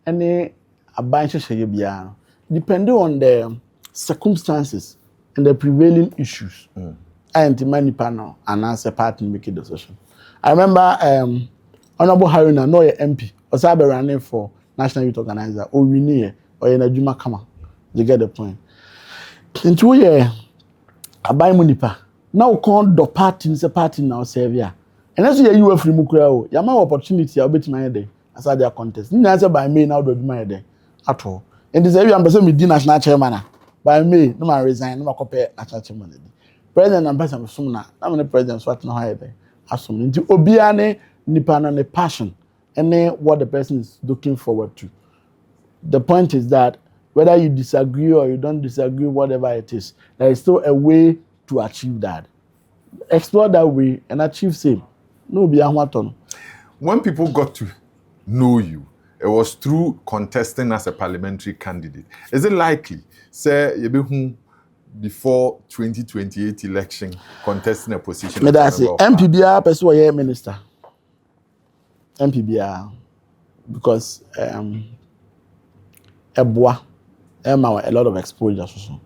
any abanche sheye bia depending on the circumstances and the prevailing issues. And many panel and answer party make a decision. I remember Honorable Haruna no MP or sabe running for National Youth Organizer or we near or in a Juma Kama. You get the point. In 2 years, I buy munipa. Now call the party is a party now Serbia. And that's why you are free Mukrao. You have opportunity, I'll bet my day as their contest. You answer by me now, do my day at all. And this area, I'm person with national chairman. By me, no man resign, no man compare national chairman. President ambassador Sumna, I'm the president, so I know how they assume into Obiane, Nipan and the passion, and then what the person is looking forward to. The point is that whether you disagree or you don't disagree, whatever it is, there is still a way to achieve that. Explore that way and achieve same. No be ahwaton. When people got to know you, it was through contesting as a parliamentary candidate. Is it likely, say, you before 2028 election, contesting a position? Me da say MPBR person wey minister. MPBR because Eboa a lot of exposure so.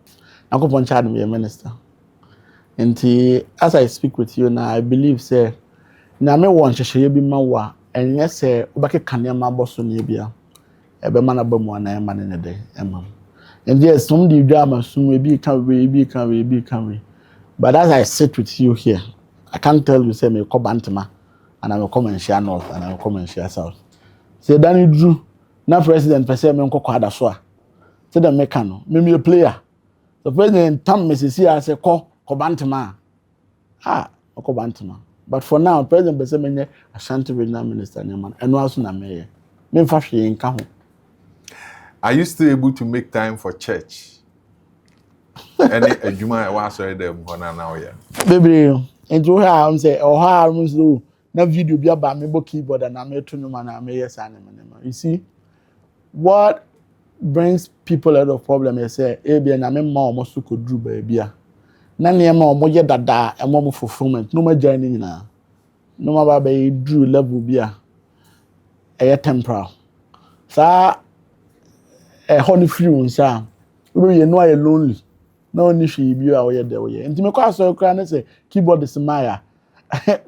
Nakopon child me a minister. And as I speak with you now, I believe say na me won hwehwe bi ma wa enye say obake kane ma boso ne bia ebe mana ba mu ana ema ne de ema. And yes, some the drama soon will be can we. But as I sit with you here, I can't tell you say me ko bantama and I will come and share north and I will come and share south. Say Danny Drew, na president per se me nko kwada so a. Say the mechano, me a player. The president tam me say say ko bantama. Ko bantama. But for now, President per se me Ashanti Regional Minister Neman and also na me. Me fa hwe nka ho. Are you still able to make time for church? Any adwuma wa so dem hona now here. Baby, into her am say oh ha am so na video bi aba me bo keyboard na me to no na me yes and you see what brings people a lot of problem is say e bia na me ma omo so kodru ba bia na ne ma omo ye dada e mo fulfillment no ma jani nyina no ma ba be drew level bia e temporal sa honey free one sa we no are lonely no only she bi a we there we enti me kwa so kra na say keyboard is maya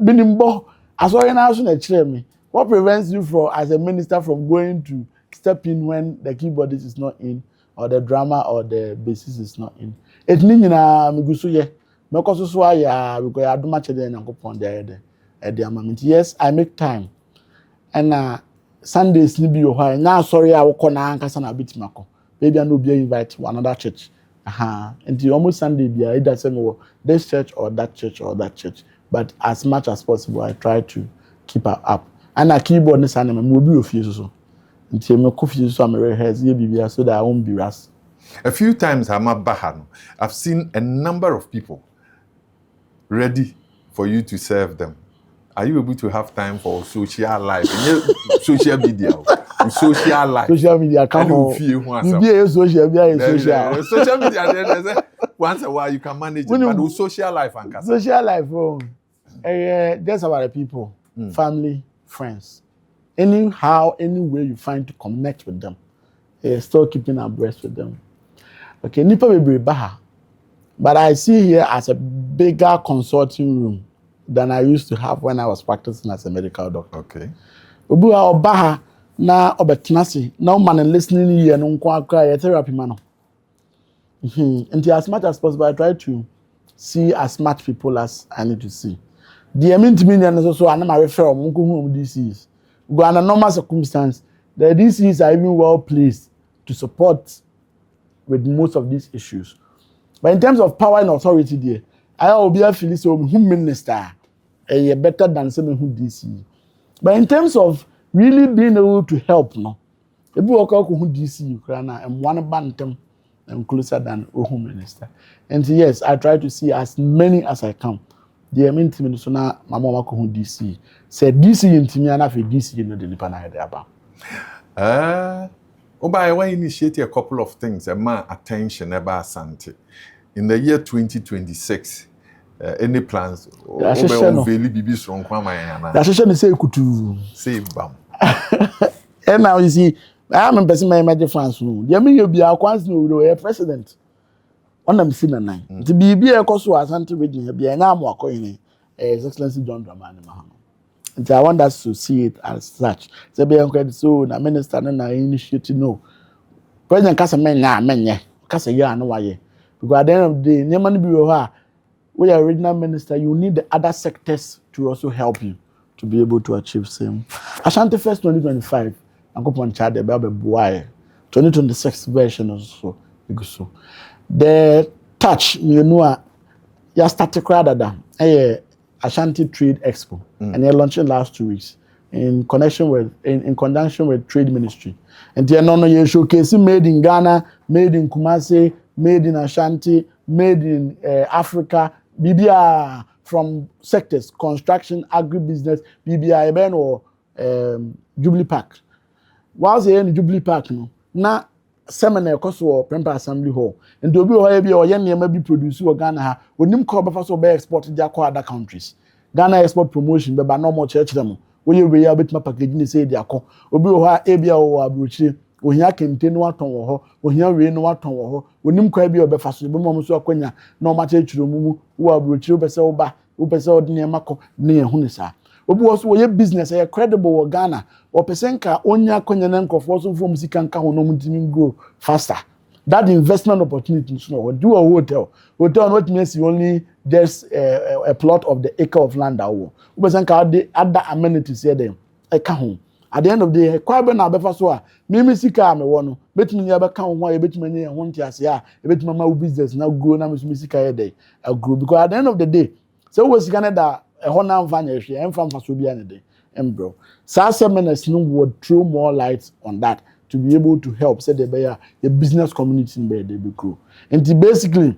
binimbo aso na so na kire me what prevents you from as a minister from going to step in when the keyboardist is not in or the drama or the bassist is not in it ni nyina me guso ye me koso so aya because I do much there Nyankopon there the amount. Yes, I make time and Sundays ni bi o ha na sorry a wo na ankasa na bitimako maybe I no be invite to another church until almost Sunday be either say me this church or that church or that church, but as much as possible I try to keep up and a keyboard ni sana me bi ofie so until me coffee so am rehearse ye bibia so that I won't be ras. A few times I've seen a number of people ready for you to serve them. Are you able to have time for social life? Social media. Social life. Social media come on. Social media. Social media, once a while you can manage it, but with social life and social life, just about the people, family, friends. Anyhow, any way you find to connect with them, still keeping abreast with them. Okay, nipa be baha, but I see here as a bigger consulting room than I used to have when I was practicing as a medical doctor. Okay. Obu a obaha na obetenasi na man listening here no nko akra therapy man. And as much as possible I try to see as much people as I need to see. The mean to me so I na refer on nko disease. Go under normal circumstance, the DCs are even well placed to support with most of these issues. But in terms of power and authority there, I will be a Phyllis who minister better than someone who DC. But in terms of really being able to help, no, if you work out who DC Ukraine and one bantam I'm closer than Home Minister. And yes, I try to see as many as I can. The main team is now Amoakohene DC. Say DC in Timiana for DC in the Nipana about. I initiate a couple of things and my attention about Asante. In the year 2026, any plans? Very BB strong. That's a say kutu. Say bam. And now you see, I am a person my major France. You mean you be our quasi president? On them seen a nine. To be a cost to Ashanti Region, be an Amoakohene, His Excellency John Dramani Mahama. And I want us to see it as such. So be credit so na minister na initiative no. President kasa men na menye. Kasa ya no waye. Because at the end of the day, nyama no bi wo ha. We are regional minister, you need the other sectors to also help you to be able to achieve same. Ashanti First 2025, Ankopon Chad the Babe Buaye. 2026 version also. So the touch, you know, you started rather Ashanti Trade Expo, and they're launching last 2 weeks in connection with in conjunction with Trade Ministry. And they are you showcase made in Ghana, made in Kumasi, made in Ashanti, made in Africa, BBI from sectors, construction, agribusiness, BBI even or Jubilee Park. Whilst they in Jubilee Park, now seminar cost or Prempeh Assembly Hall. And to be or young maybe produce or Ghana, when them call first or be exported to other countries. Ghana export promotion, but no more church them. When you be able to packaging say they are called, Obi or Abia or Abuchi, or here can ten what on or here rain what on when them cry be or befast, but Mamma Quenya, no matter to Mumu, who are Bruchi, Besoba, who Beso near Mako, near Hunisa. Obi also your business a credible or Ghana or Pesenka onya konyanenko for some form sikanka hono grow faster. That investment opportunity no do a hotel what means you only just a plot of the acre of land awo. Pesenka the other amenities here them eka home. At the end of the day kwa be na befa so a me sika me wo no betumi ya beka ho a betumi nya ho ntiase a betumi ma business na grow na me sika here dey grow because at the end of the day so we sika na da a honor vanish and from Fasobia and bro. Seminars would throw more light on that to be able to help say the business community in there they be grow. And basically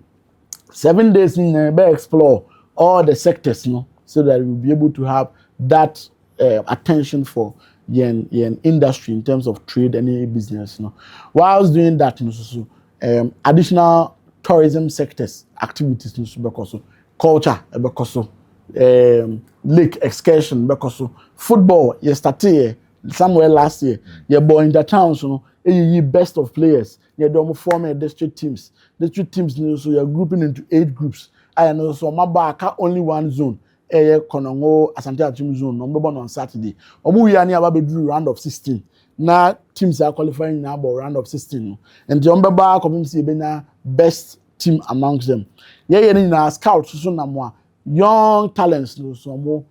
7 days in explore all the sectors so that we'll be able to have that attention for the industry in terms of trade and business. Whilst doing that, additional tourism sectors activities because culture because lake excursion because football you started somewhere last year you born in the towns you best of players you don't form district teams so you're grouping into 8 groups I know so mabaka only one zone Konongo Asante Region zone number on Saturday we are near do round of 16 now teams are qualifying now about round of 16 and the Ombaba community be best team amongst them yeah scouts so na young talents no so more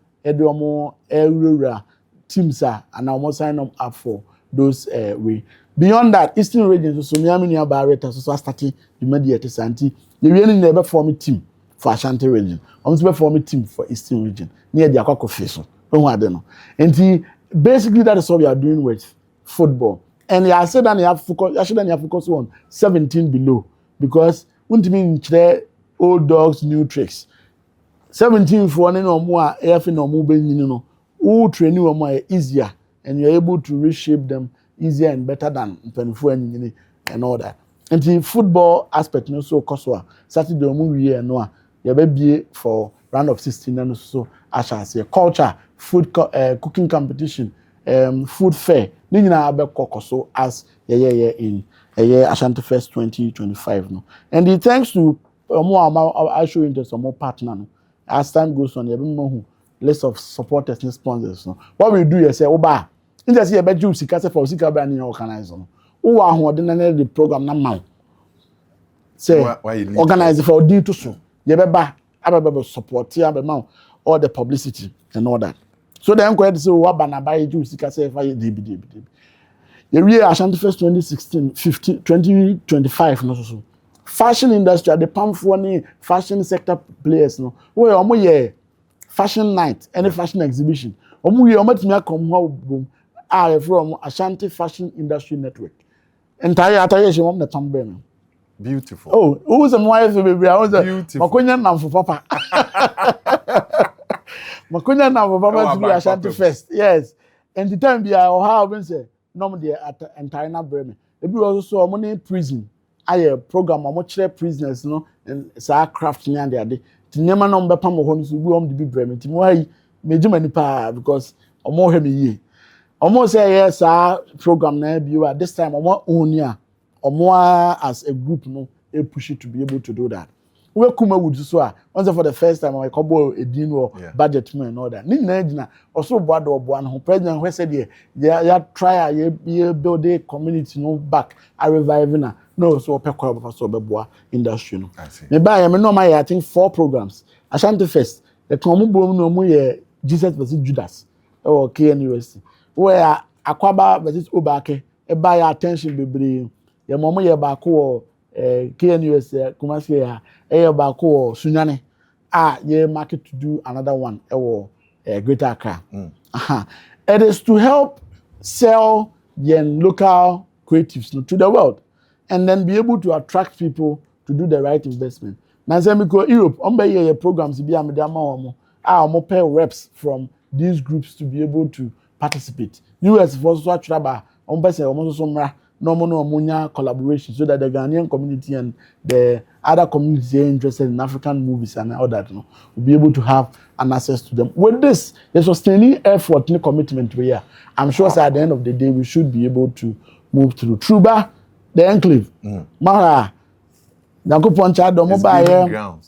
teams are and almost sign up for those way. Beyond that, Eastern Region so Miami near Barrett so starting immediate Santi. You really never form a team for Ashanti Region. Almost form a team for Eastern Region near the Akoko Faso. And basically that is what we are doing with football. And I said that you have focus on 17 below because wouldn't mean old dogs new tricks. 17 for one or more AFIA no mobile who train you more easier and you're able to reshape them easier and better than 24 and all that. And the football aspect no so Koswa Saturday movie and no you be for round of 16 and so I shall say culture, food cooking competition, food fair. Nina abe kokoso as in Ashanti First 2025 no. And thanks to more I show you some more partner no. As time goes on, you have more list of supporters and sponsors. No? What we do is say, "Oba, in the see a better Sika for Sika brand organize no. Who are who the program now? Say organize for D to so. You be support you be all the publicity and all that. So then go ahead say what banner buy do Sika say for DB. The year Ashanti First 2025 no so. Fashion industry, the palm for fashion sector players, no. Where omo fashion night, any fashion exhibition. Omo omo come home from Ashanti Fashion Industry Network. Entire she want the tambe. Beautiful. Oh, who's a wife baby? I was beautiful. Makonya nam for papa. Makonya nam for papa to Ashanti first. Yes. And the time be how been say no dey at entire na breme. Ebi also money prison. Aye program am chere prisoners no and sa craft ni and dey. Tinyama no mbe pam ho no so bi om dey bi breme. Ti mo ayi mejima ni pa because omo he me yi. Omo say yes program na bi at this time omo own ya. Omo as a group no e push it to be able to do that. We kuma would so once for the first time I couple a din or budget man and all that. Ni na also board or one who president who said yeah try a build a community no back a reviving no so pekwa so beboa industry no. Me buy me no my I think 4 programs. Ashanti first the come bom no mu Jesus versus Judas or KNUST where Akwaba versus Obake e buy attention bebre ye momo ye ba ko KNUS Kumasi ya ba ko Sunyane ye market to do another one Greater Accra. It is to help sell the local creatives to the world and then be able to attract people to do the right investment. Now say me go Europe ye programs bi am dey omo pay reps from these groups to be able to participate. US for so traba say omo so mra no collaboration so that the Ghanaian community and the other communities interested in African movies and all that will be able to have an access to them. With this, the sustaining effort and commitment we are. I'm sure at the end of the day we should be able to move through. Truba, the enclave, Mara,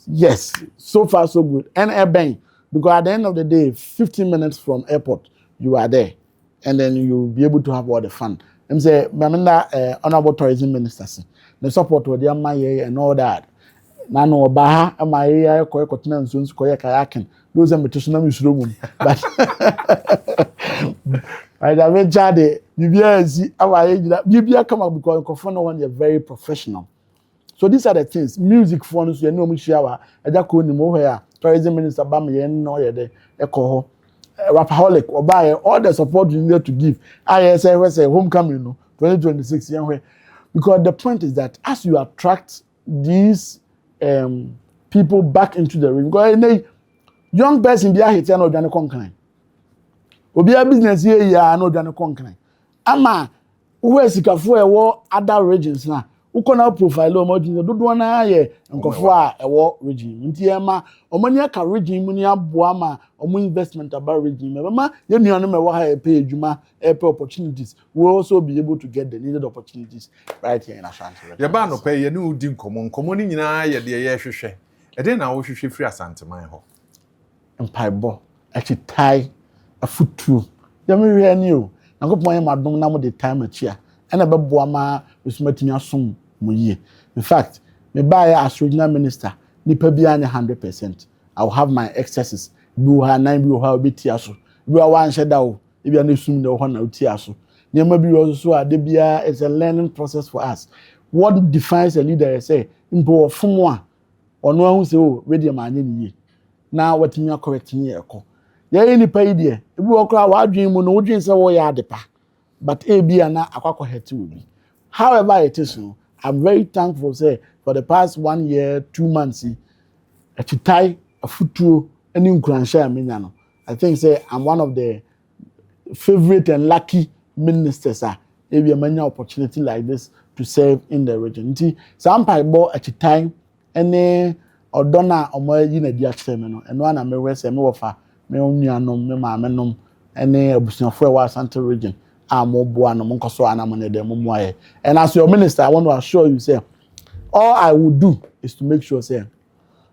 yes, so far so good. And Airbank, because at the end of the day, 15 minutes from airport, you are there, and then you'll be able to have all the fun. I'm say, Mamanda, honorable tourism ministers, the support with the MAE and all that. Nano Baha, MAE, Koya Continent, Soons, Koya Kayaking, those are metronomy room. But I have Jade, you come up because Kofono one, you're very professional. So these are the things. Music phones, you know, Mishawa, Edako Nimoya, tourism minister Bami, no, the Echo. Rapaholic or buy all the support you need to give. I say homecoming 2026 because the point is that as you attract these people back into the ring, because young person be here no done conquering. Obi a business here ya no done conquering. Ama who sikafo e other regions na ukona profile o modin do do na ye nkofo a ewo region nti ema omani aka region mu ni aboa ma omo investment about region ma ye nuanu me wo ha e pay adwuma e pay opportunities we also be able to get the needed opportunities right here in Ashanti Region. Ye ba no pay ye ne udi nkomo ni nyina ye de ye hwehwe e de na wo hwehwe free Asanteman ho empaibo achitai afutu ye me hwe ani o nakopon ye madom na mo de time achia e na beboa ma usumatimi asom. In fact, me buy as regional minister, nipa biya 100%. I will have my excesses. Bi wo ha 9 bi wo ha obi tiaso. Bi wa wan sheda wo. E bia na sum na wo na utiaso. Nyema bi wo so ade bia is a learning process for us. What defines a leader is say mpo ofumo a ono ahu se o we de ma anye ni. Na watimi correct ni ekọ. Ye nipa yi de. E bi wo kra wa adwen mu no wo dwen se wo ya adepa. But e bia na akwakọ hete obi. However it is no, I'm very thankful, say, for the past 1 year, 2 months, a chitai, a futu, and in Kransha, I think, say, I'm one of the favorite and lucky ministers, maybe a many opportunity like this to serve in the region. Some people a chitai, any or donna or more in a diaxemino, and one I may wear some offer, me only anom, me mamma, any abusion for Ashanti Region. And as your minister, I want to assure you, say, all I will do is to make sure, say,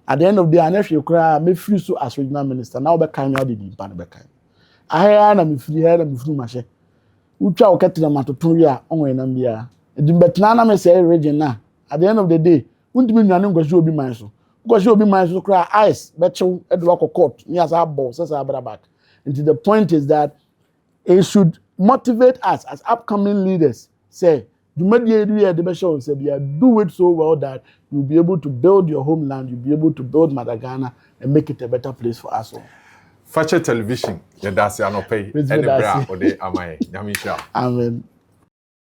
at the end of the day, if you cry, me free so as regional minister. Now, be kind, you did pan be kind. I am free here, I'm free, my share. We try to get to the Matoturia on Nambia. But now, I say region now. At the end of the day, wouldn't be none because you'll be my so. Because you'll be my so cry ice, bet you at the local court, near our boss, as our back. And the point is that it should motivate us as upcoming leaders. Say, do it so well that you'll be able to build your homeland, you'll be able to build Madagascar and make it a better place for us all. Fache television, yedasi anopay, any bra or de amaye. Nyamisha. Amen.